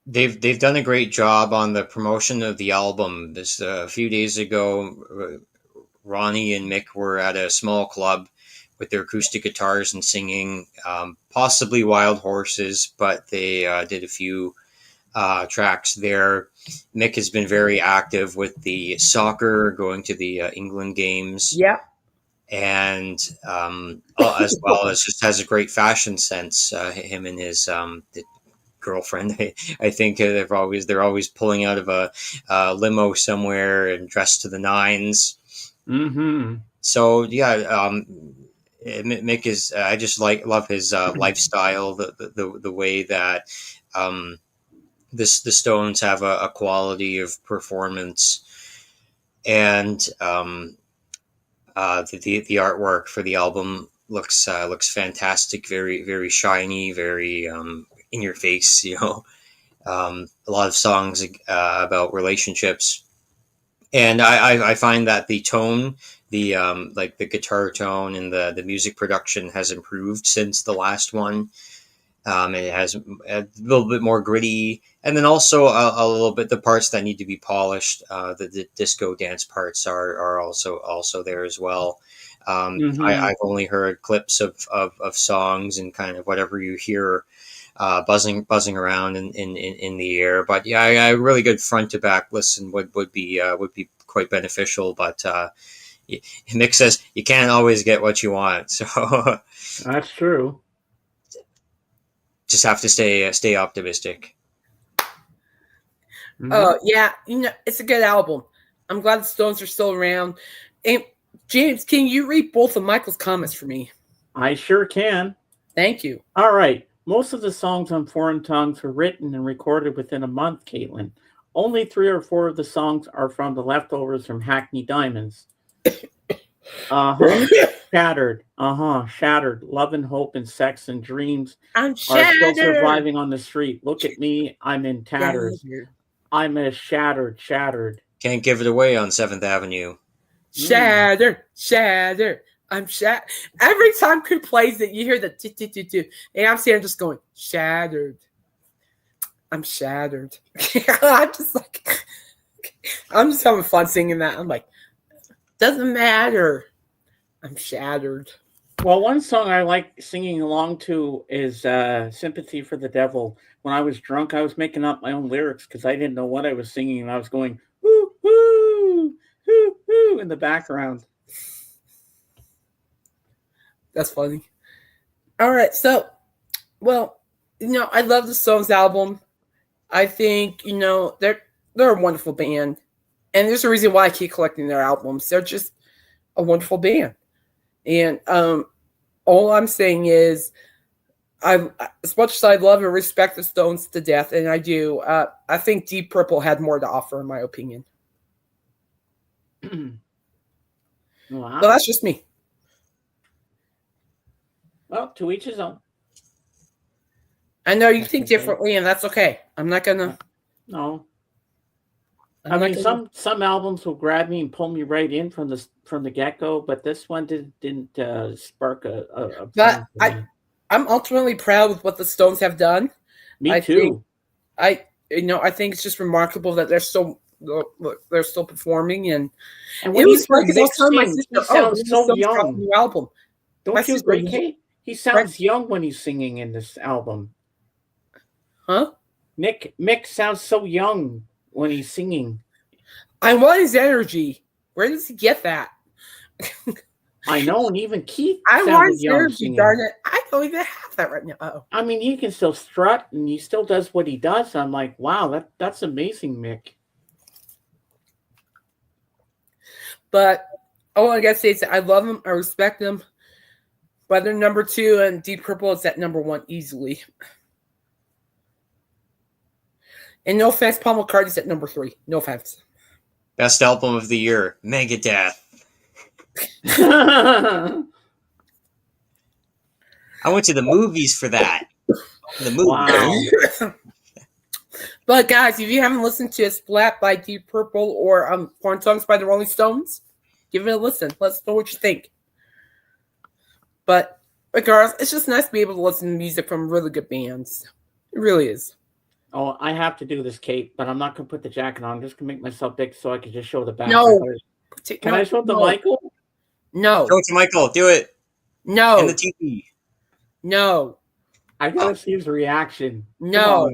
They've done a great job on the promotion of the album. This a few days ago, Ronnie and Mick were at a small club with their acoustic guitars and singing, possibly Wild Horses, but they did a few tracks there. Mick has been very active with the soccer, going to the England games. Yeah. And as well as just has a great fashion sense. Him and his girlfriend, I think they're always pulling out of a limo somewhere and dressed to the nines. Mm-hmm. So yeah, Mick is. I just love his lifestyle, the way that the Stones have a quality of performance, and the artwork for the album looks fantastic. Very, very shiny, very in your face. A lot of songs about relationships, and I find that the tone, the like the guitar tone and the music production has improved since the last one. It has a little bit more gritty, and then also a little bit the parts that need to be polished. The disco dance parts are also there as well. I've only heard clips of songs and kind of whatever you hear buzzing around in the air. But yeah, a really good front to back listen would be quite beneficial. But Mick says you can't always get what you want, so that's true. Just have to stay optimistic. Oh yeah, it's a good album. I'm glad the Stones are still around. And James, can you read both of Michael's comments for me? I sure can. Thank you. All right. Most of the songs on Foreign Tongues were written and recorded within a month, Caitlin. Only 3 or 4 of the songs are from the leftovers from Hackney Diamonds. Shattered. Shattered. Love and hope and sex and dreams are still surviving on the street. Look at me. I'm in tatters. I'm a shattered. Can't give it away on 7th Avenue. Shattered. I'm shattered. Every time Crew plays it, you hear the t-t-t-t. And I'm sitting just going, shattered. I'm shattered. I'm just having fun singing that. I'm like, doesn't matter. I'm shattered. Well, one song I like singing along to is Sympathy for the Devil. When I was drunk, I was making up my own lyrics because I didn't know what I was singing, and I was going, woo, woo, woo, woo, in the background. That's funny. All right, so, well, I love the Stones album. I think, they're a wonderful band. And there's a reason why I keep collecting their albums. They're just a wonderful band. And all I'm saying is, as much as I love and respect the Stones to death, and I do, I think Deep Purple had more to offer, in my opinion. Wow. So that's just me. Well, to each his own. I know you think differently, and that's okay. I'm not going to... No. I mean, some albums will grab me and pull me right in from the get go, but this one didn't spark a. But I'm ultimately proud with what the Stones have done. Me too. I think it's just remarkable that they're still performing, and when it was like the time my sister, he sounds so young. New album. Don't you agree, Kate? He sounds young when he's singing in this album. Huh? Mick sounds so young when he's singing. I want his energy. Where does he get that? I know, and even Keith. I want his energy, darn it. I don't even have that right now. Uh-oh. I mean, he can still strut, and he still does what he does. I'm like, wow, that's amazing, Mick. But all I gotta say is that I love him. I respect him. But they're number 2, and Deep Purple is at number 1 easily. And no offense, Paul McCartney's at number 3. No offense. Best album of the year, Megadeth. I went to the movies for that. The movie. Wow. But guys, if you haven't listened to Splat by Deep Purple or Foreign Songs by the Rolling Stones, give it a listen. Let us know what you think. But regardless, it's just nice to be able to listen to music from really good bands. It really is. Oh, I have to do this, Kate, but I'm not going to put the jacket on. I'm just going to make myself big so I can just show the back. No. Can I show it to Michael? No. Show it to Michael. Do it. No. In the TV. No. I got to see his reaction. No.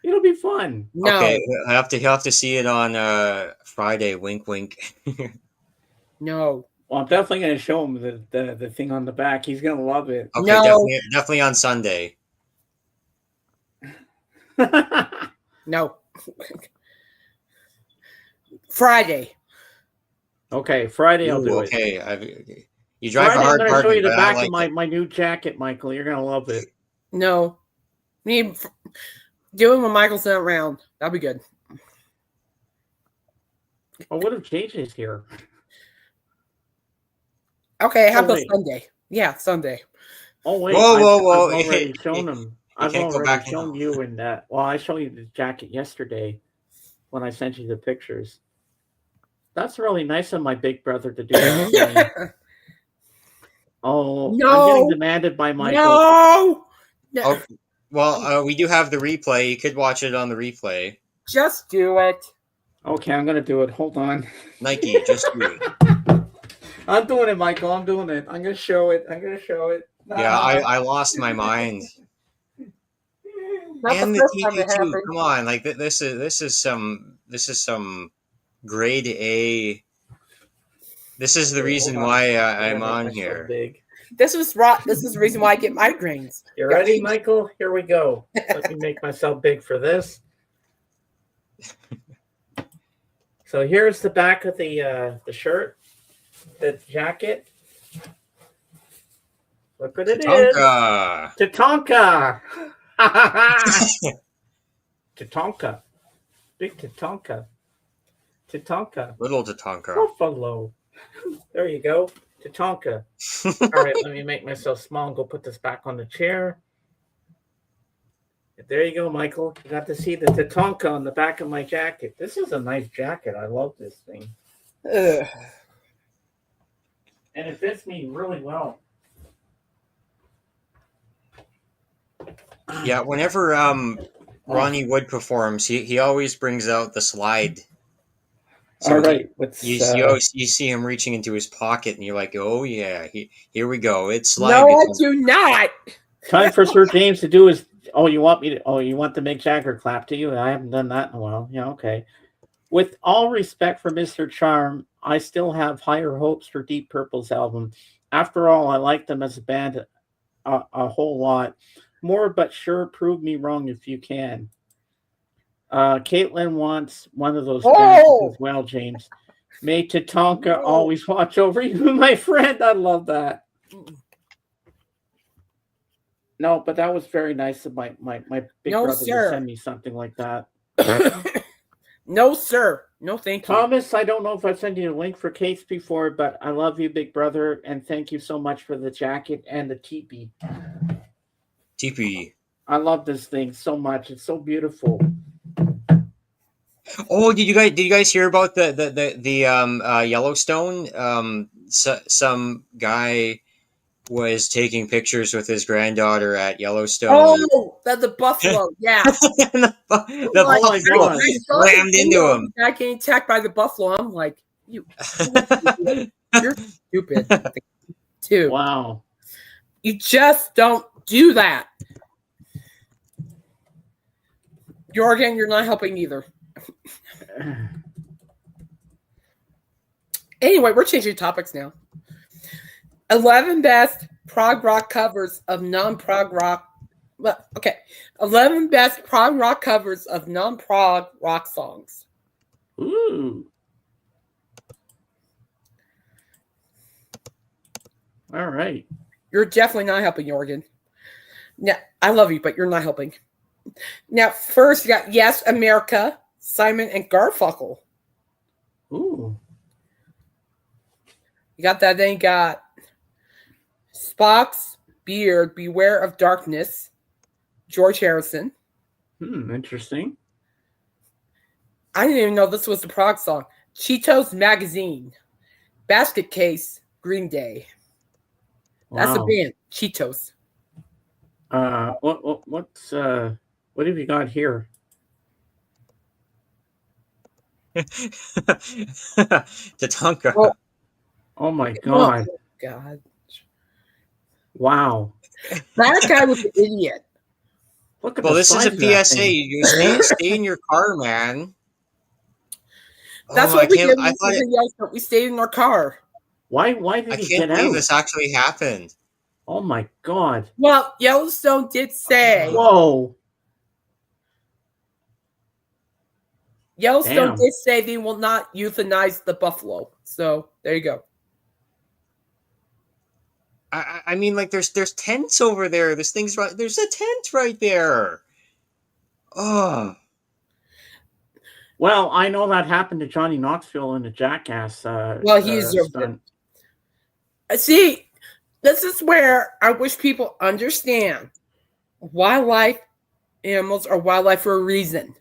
It'll be fun. No. Okay, he'll have to see it on Friday. Wink, wink. No. Well, I'm definitely going to show him the thing on the back. He's going to love it. Okay, no. definitely on Sunday. No. Friday. Okay, Friday I'll do it. Okay, you drive Friday, a hard I'm going to show you the back like of my new jacket, Michael. You're going to love it. No. Do it when Michael's not around. That'll be good. Oh, what if JJ's here? Okay, how about Sunday? Yeah, Sunday. Oh, wait. Whoa. I've already shown him. I've already shown you in that. Well, I showed you the jacket yesterday when I sent you the pictures. That's really nice of my big brother to do that. Oh, no. I'm getting demanded by Michael. No. Oh, well, we do have the replay. You could watch it on the replay. Just do it. Okay, I'm going to do it. Hold on. Nike, just do it. I'm doing it, Michael. I'm doing it. I'm going to show it. Yeah, I lost my mind. And the TV too. Come on, like this is some grade A. This is the reason why I'm on here. This is the reason why I get migraines. You ready, Michael? Here we go. Let me make myself big for this. So here's the back of the shirt, the jacket. Look what it is. Tatanka. Tatanka. Big Tatanka. Tatanka. Little Tatanka. Buffalo. There you go. Tatanka. All right, let me make myself small and go put this back on the chair. There you go, Michael. You got to see the Tatanka on the back of my jacket. This is a nice jacket. I love this thing. And it fits me really well. Yeah, whenever Ronnie Wood performs, he always brings out the slide. So all right. You see him reaching into his pocket, and you're like, oh, yeah, here we go. It's slide. No, I do not. Time for Sir James to do his... you want the Mick Jagger clap to you? I haven't done that in a while. Yeah, okay. With all respect for Mr. Charm, I still have higher hopes for Deep Purple's album. After all, I like them as a band a whole lot. More, but sure, prove me wrong if you can. Caitlin wants one of those as well, James. May Tatanka always watch over you, my friend. I love that. No, but that was very nice of my big brother to send me something like that. No, sir. No, thank you. Thomas, I don't know if I've sent you a link for Kate's before, but I love you, big brother, and thank you so much for the jacket and the teepee. Teepee. I love this thing so much. It's so beautiful. Oh, did you guys hear about the Yellowstone? Some guy was taking pictures with his granddaughter at Yellowstone. Oh, the buffalo. Yeah. And the Like, Oh my buffalo God. I saw the slammed into video of him. the guy getting attacked by the buffalo. I'm like, you're stupid too. Wow. You just don't do that. Jorgen, you're not helping either. Anyway, we're changing topics now. 11 best prog rock covers of non-prog rock. Well, okay. 11 best prog rock covers of non-prog rock songs. Ooh. All right. You're definitely not helping, Jorgen. Now, I love you, but you're not helping. Now, first you got Yes America, Simon and Garfunkel. Ooh. You got that. Then you got Spock's Beard, Beware of Darkness, George Harrison. Interesting. I didn't even know this was the prog song. Cheetos Magazine, Basket Case, Green Day. That's a Wow. band. Cheetos. What have you got here? Tatanka. Oh, Oh my God. oh, God. Wow. That guy was an idiot. Look at Well, the this is size a of that PSA. thing. You stay in your car, man. That's Oh, what we did. I thought it, We stayed in our car. Why I did he can't get believe out? this actually happened. Oh my God. Well, Yellowstone did say. Whoa. Yellowstone Damn. did say they will not euthanize the buffalo. So there you go. I mean, like there's tents over there. This thing's right. There's a tent right there. Oh, Well, I know that happened to Johnny Knoxville in the Jackass Well, he deserved it. stunt. See, this is where I wish people understand wildlife animals are wildlife for a reason.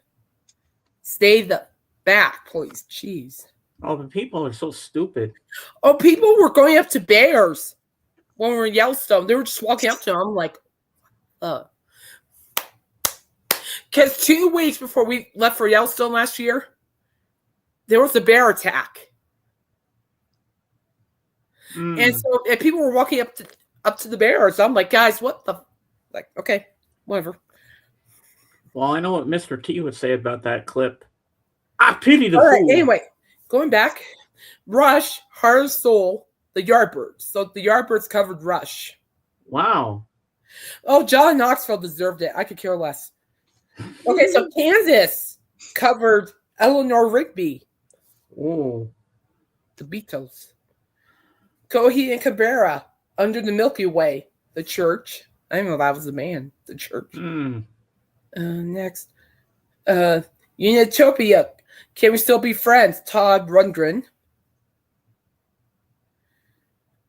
Stay the back, please. Jeez. Oh, the people are so stupid. Oh, people were going up to bears when we were in Yellowstone. They were just walking up to them. I'm like, because 2 weeks before we left for Yellowstone last year, there was a bear attack. And so people were walking up to the bears. I'm like, guys, what the? Like, okay, whatever. Well, I know what Mr. T would say about that clip. I pity the All right, fool. anyway, going back, Rush, Heart of Soul, the Yardbirds. So the Yardbirds covered Rush. Wow. Oh, John Knoxville deserved it. I could care less. Okay, so Kansas covered Eleanor Rigby, Oh. the Beatles. Coheed and Cabrera, Under the Milky Way, the Church. I didn't know that was a band, the Church. Next, Unitopia, Can We Still Be Friends? Todd Rundgren.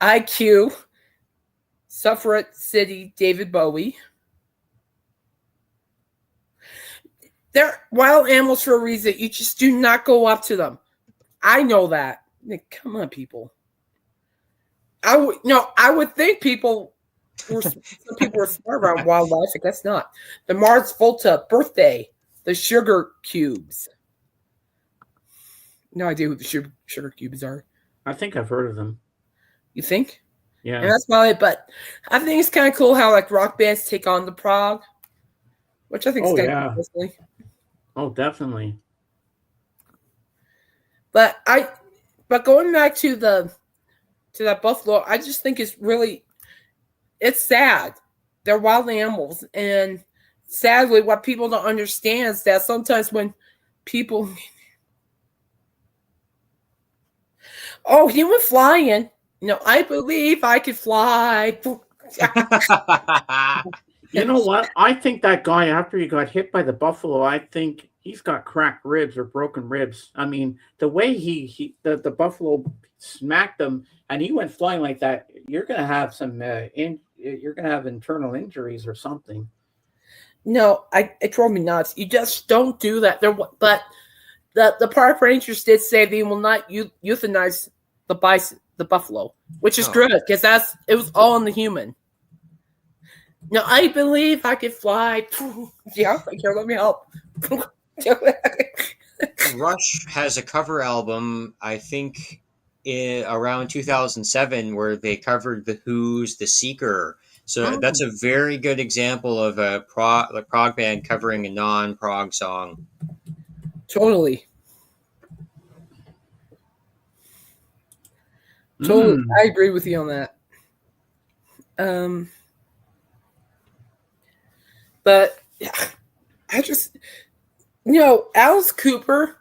IQ, Suffragette City, David Bowie. They're wild animals for a reason. You just do not go up to them. I know that. Like, come on, people. I would think some people were smart around wildlife. I guess not. The Mars Volta Birthday, the Sugar Cubes. No idea who the Sugar Cubes are. I think I've heard of them. You think? Yeah. And that's about it. But I think it's kind of cool how like rock bands take on the prog, which I think is kind of cool, personally. Oh, definitely. But going back to that buffalo, I just think it's sad. They're wild animals, and sadly, what people don't understand is that sometimes when people, he went flying. I believe I could fly. You know what? I think that guy, after he got hit by the buffalo, I think he's got cracked ribs or broken ribs. I mean, the way the buffalo smacked him and he went flying like that, you're going to have you're going to have internal injuries or something. No, it drove me nuts. You just don't do that. But The park rangers did say they will not euthanize the buffalo, which is good because it was all on the human. Now I believe I can fly. Yeah, here, let me help. Rush has a cover album, I think, around 2007, where they covered The Who's "The Seeker." So that's a very good example of a prog band covering a non-prog song. Totally. I agree with you on that. But yeah, I just, Alice Cooper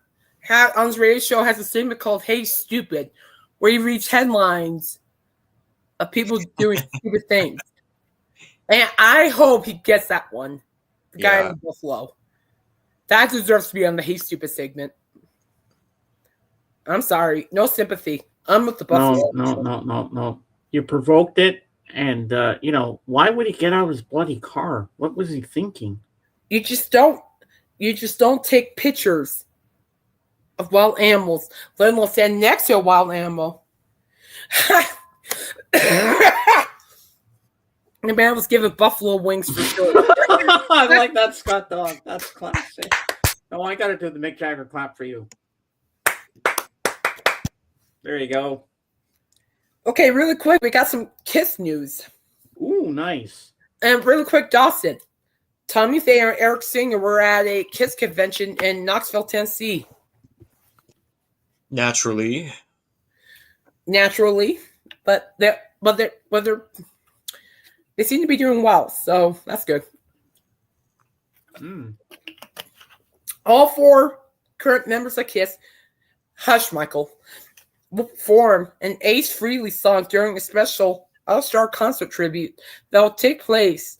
on his radio show has a segment called "Hey Stupid," where he reads headlines of people doing stupid things, and I hope he gets that one. The guy in the Buffalo, that deserves to be on the "Hey Stupid" segment. I'm sorry, no sympathy. I'm with the Buffalo. No. You provoked it, and why would he get out of his bloody car? What was he thinking? You just don't take pictures of wild animals, let alone stand next to a wild animal. The man was given buffalo wings for sure. I like that, Scott Dog. That's classic. No, I got to do the Mick Jagger clap for you. There you go. Okay, really quick, we got some Kiss news. Ooh, nice. And really quick, Dawson. Tommy Thayer and Eric Singer were at a Kiss convention in Knoxville, Tennessee. Naturally, but they seem to be doing well, so that's good. All 4 current members of Kiss, Hush Michael, will perform an Ace Frehley song during a special All-Star concert tribute that will take place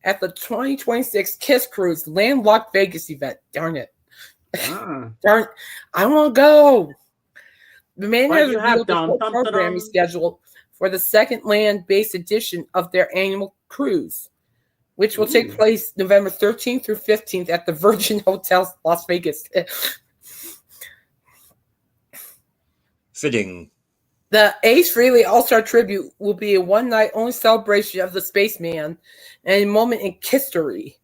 at the 2026 Kiss Cruise Landlocked Vegas event. Darn it. Darn, I want to go. The man has revealed the programming schedule for the second land-based edition of their annual cruise, which will take place November 13th through 15th at the Virgin Hotel, Las Vegas. Fitting. The Ace Frehley All-Star Tribute will be a one-night-only celebration of the spaceman and a moment in history,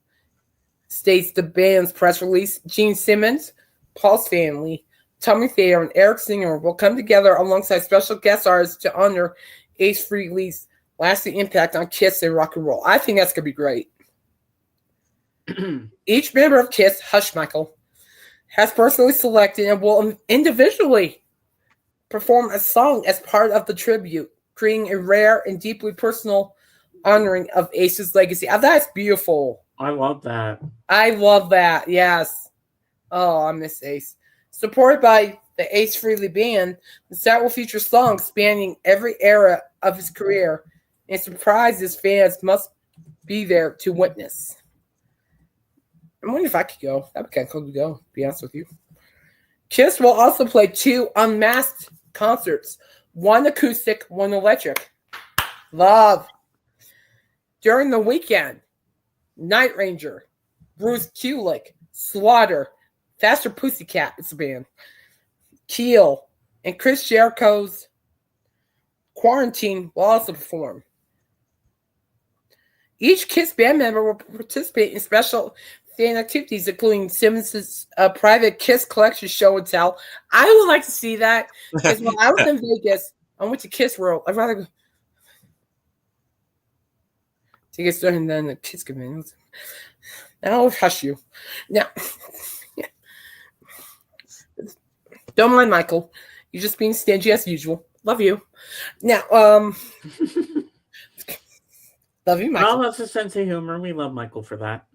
states the band's press release. Gene Simmons, Paul Stanley, Tommy Thayer, and Eric Singer will come together alongside special guest artists to honor Ace Frehley's lasting impact on Kiss and rock and roll. I think that's going to be great. Each member of Kiss, Hush Michael, has personally selected and will individually perform a song as part of the tribute, creating a rare and deeply personal honoring of Ace's legacy. That's beautiful. I love that. I love that, yes. Oh, I miss Ace. Supported by the Ace Frehley Band, the set will feature songs spanning every era of his career and surprises fans must be there to witness. I'm wondering if I could go. That'd be kind of cool to go, to be honest with you. Kiss will also play 2 unmasked concerts, 1 acoustic, 1 electric. Love. During the weekend, Night Ranger, Bruce Kulick, Slaughter, Faster Pussycat, it's a band, Keel, and Chris Jericho's Quarantine will also perform. Each Kiss band member will participate in special fan activities, including Simmons' private Kiss collection show and tell. I would like to see that, because when I was in Vegas, I went to Kiss World. I'd rather go to get started than the Kiss convention. Now I'll hush you. Now, don't mind Michael. You're just being stingy as usual. Love you. Now, love you, Michael. Well, that's a sense of humor. We love Michael for that.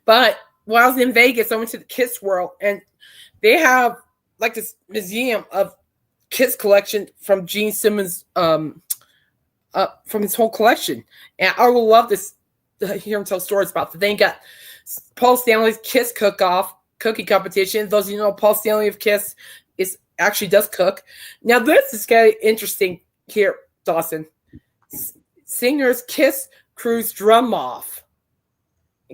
But when I was in Vegas, I went to the Kiss World, and they have like this museum of Kiss collection from Gene Simmons, from his whole collection. And I would love to hear him tell stories about it. They got Paul Stanley's Kiss cook-off cookie competition. Those of you know, Paul Stanley of Kiss actually does cook. Now this is kind of interesting here, Dawson. Singer's Kiss Cruise drum off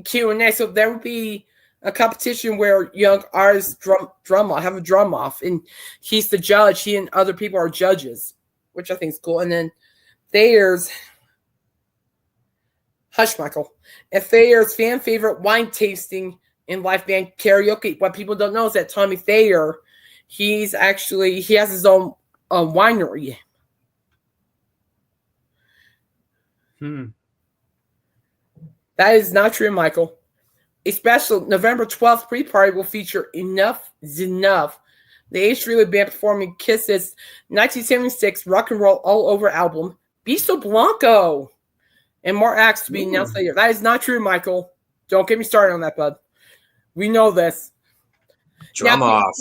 Q&A. So there would be a competition where young artists have a drum off, and he's the judge. He and other people are judges, which I think is cool. And then Thayer's Hush Michael. And Thayer's fan favorite wine tasting and live band karaoke. What people don't know is that Tommy Thayer, he has his own winery. That is not true, Michael. A special November 12th pre-party will feature Enough is Enough, the H3 band performing Kiss's 1976 rock and roll all over album, Bisto Blanco, and more acts to be announced later. That is not true, Michael. Don't get me started on that, bud. We know this. Drum off.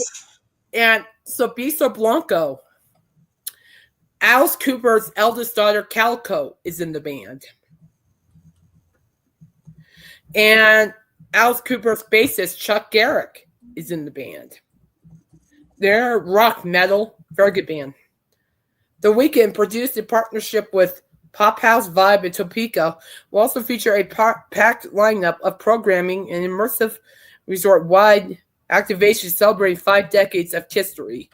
And so Bisto Blanco, Alice Cooper's eldest daughter, Calico, is in the band. And Alice Cooper's bassist, Chuck Garrick, is in the band. They're rock metal, very good band. The Weeknd, produced in partnership with Pop House Vibe in Topeka, will also feature a packed lineup of programming and immersive resort-wide activations celebrating 5 decades of history.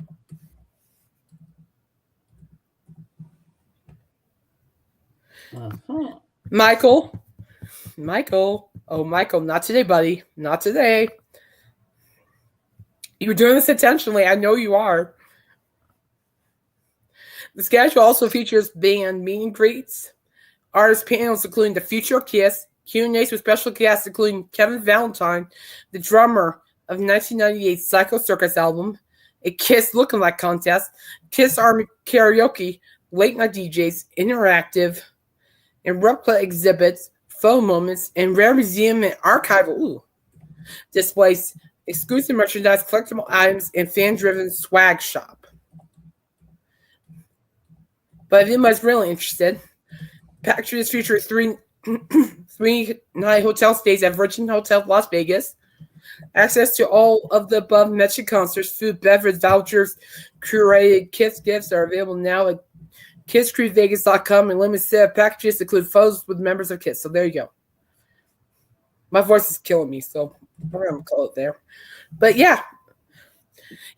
Michael, not today, buddy. Not today. You're doing this intentionally. I know you are. The schedule also features band meet and greets, artist panels including The Future of Kiss, Q&As with special guests including Kevin Valentine, the drummer of 1998's Psycho Circus album, a Kiss lookalike contest, Kiss Army karaoke, late night DJs, interactive, and replica exhibits, faux moments, and rare museum and archival displays, exclusive merchandise, collectible items, and fan-driven swag shop. But if anybody's really interested, packages feature 3-night hotel stays at Virgin Hotel Las Vegas, access to all of the above mentioned concerts, food, beverage, vouchers, curated Kiss gifts are available now at KissCrewVegas.com, and limited set of packages include photos with members of Kiss. So there you go. My voice is killing me, so we're going to call it there. But yeah,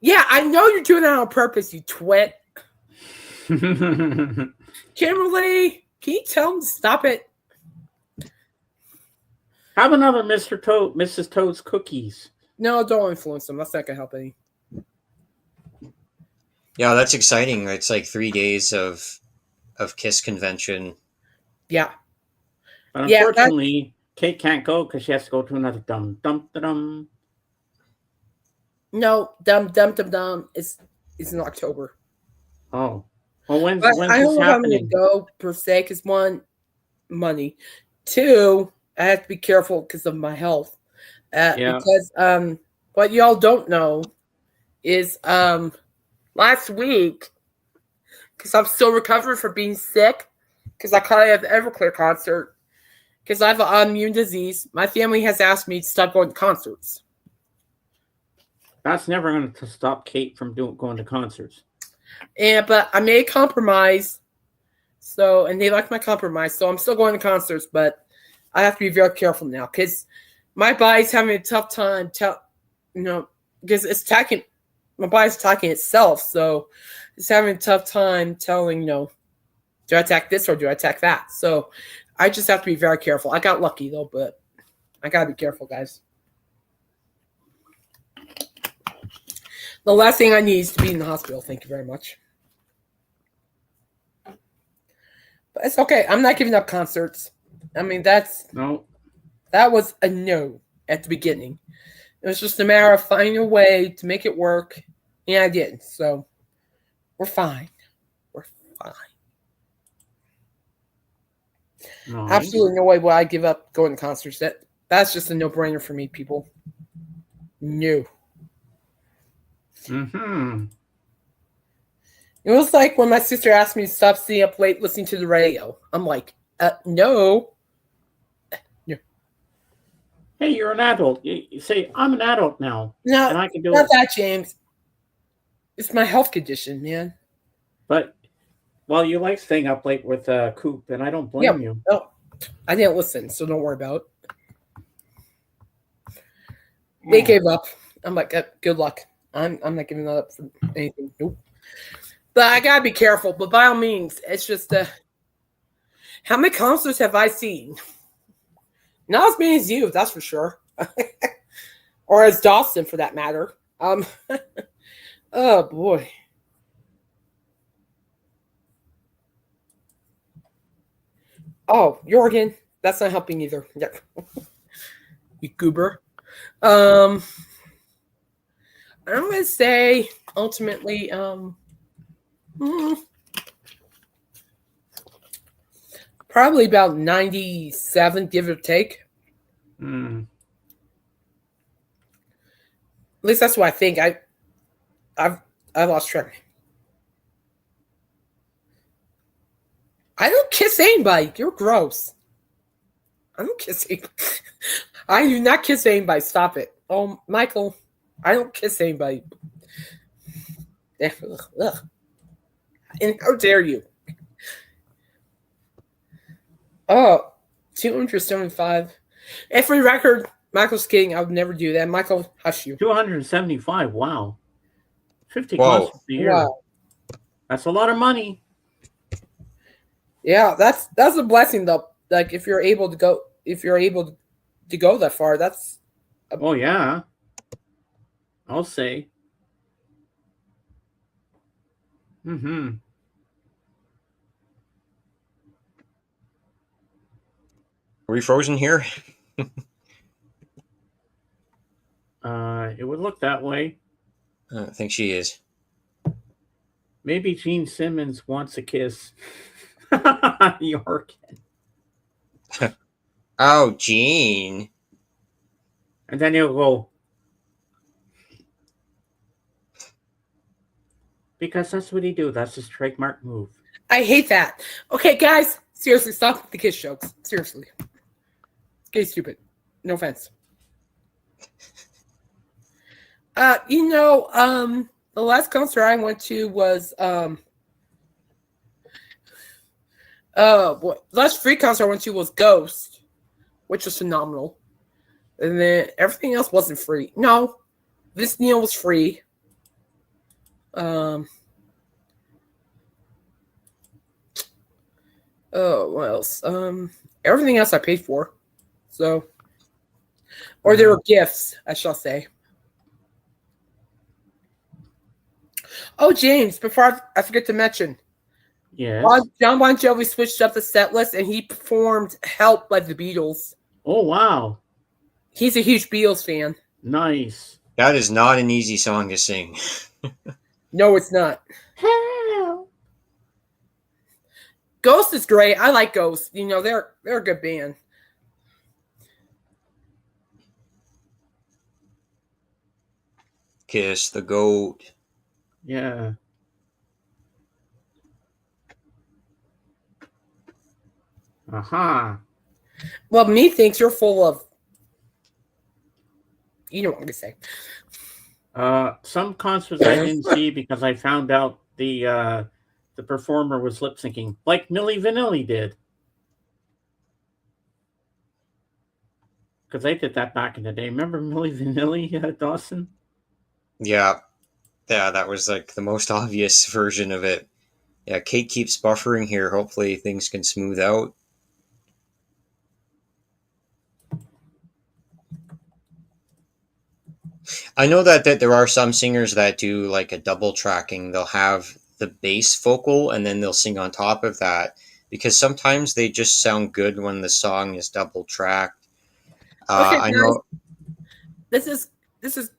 I know you're doing that on purpose, you twit. Kimberly, can you tell him to stop it? Have another Mrs. Toad's cookies. No, don't influence them. That's not going to help any. Yeah, that's exciting. It's like 3 days of Kiss convention. Yeah. But unfortunately, Kate can't go because she has to go to another dum. No, dum. It's in October. Oh. Well, when's I this don't know if I'm going to happening? go per se because 1, money. 2, I have to be careful because of my health. Because what y'all don't know is last week, because I'm still recovering from being sick, because I caught at the Everclear concert, because I have an autoimmune disease, my family has asked me to stop going to concerts. That's never going to stop Kate from going to concerts. But I made a compromise, and they like my compromise, so I'm still going to concerts, but I have to be very careful now, because my body's having a tough time, because it's attacking. My body's attacking itself, so it's having a tough time telling, do I attack this or do I attack that? So I just have to be very careful. I got lucky, though, but I got to be careful, guys. The last thing I need is to be in the hospital. Thank you very much. But it's okay. I'm not giving up concerts. I mean, that was a no at the beginning. It was just a matter of finding a way to make it work, and I did. So we're fine. We're fine. Nice. Absolutely no way will I give up going to concerts. That's just a no-brainer for me, people. No. Mm-hmm. It was like when my sister asked me to stop staying up late listening to the radio. I'm like, no. Hey, you're an adult. You say, I'm an adult now. No, and I can do not it. that, James. It's my health condition, man. But, you like staying up late with Coop, and I don't blame you. No, I didn't listen, so don't worry about it. They gave up. I'm like, good luck. I'm not giving that up for anything. Nope. But I gotta be careful. But by all means, it's just how many concerts have I seen? Not as many as you, that's for sure. Or as Dawson, for that matter. Oh boy. Oh, Jorgen, that's not helping either. Yeah. You goober. I'm gonna say ultimately, probably about 97, give or take. Hmm. At least that's what I think. I lost track. I don't kiss anybody. You're gross. I don't kiss anybody. I do not kiss anybody. Stop it. Oh, Michael, I don't kiss anybody. Ugh. And how dare you? Oh, 275. And for the record, Michael's kidding. I would never do that. Michael, hush you. 275. Wow. 50 Whoa. concerts a year. Wow. That's a lot of money. Yeah, that's a blessing though. Like if you're able to go that far, that's Oh yeah. I'll say. Mm-hmm. Are we frozen here? It would look that way. I think she is. Maybe Gene Simmons wants a kiss. York. Oh, Gene. And then he'll go. Because that's what he do. That's his trademark move. I hate that. Okay, guys, seriously, stop with the kiss jokes. Seriously. It's getting stupid. No offense. The last concert I went to was the last free concert I went to was Ghost, which was phenomenal. And then everything else wasn't free. No, this Neil was free. Oh, what else? Everything else I paid for. So, or there were gifts, I shall say. Oh, James, before I forget to mention, Yes. John Bon Jovi switched up the set list and he performed Help by the Beatles. Oh, wow. He's a huge Beatles fan. Nice. That is not an easy song to sing. No, it's not. Help. Ghost is great. I like Ghost. You know, they're a good band. Kiss the goat. Yeah. Aha. Well, me thinks you're full of. You know what I'm gonna say. Some concerts I didn't see because I found out the performer was lip syncing, like Milli Vanilli did. Because they did that back in the day. Remember Milli Vanilli, Dawson? Yeah. Yeah, that was like the most obvious version of it. Yeah, Kate keeps buffering here. Hopefully things can smooth out. I know that there are some singers that do like a double tracking. They'll have the bass vocal and then they'll sing on top of that because sometimes they just sound good when the song is double tracked. Okay, I guys, know. This is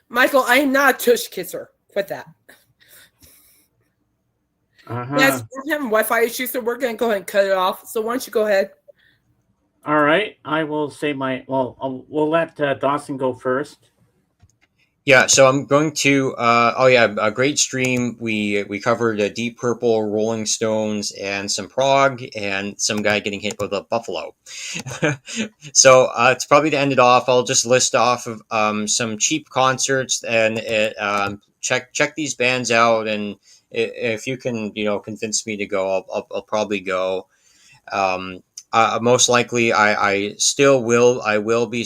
Michael. I am not a tush kisser. Quit that. Uh-huh. Yes, we're having Wi-Fi issues, so we're gonna go ahead and cut it off. So why don't you go ahead? All right. I will say we'll let Dawson go first. Yeah, so I'm going to. A great stream. We covered Deep Purple, Rolling Stones, and some prog, and some guy getting hit with a buffalo. So it's probably to end it off. I'll just list off of some cheap concerts and check these bands out, and if you can convince me to go, I'll probably go. Most likely, I will be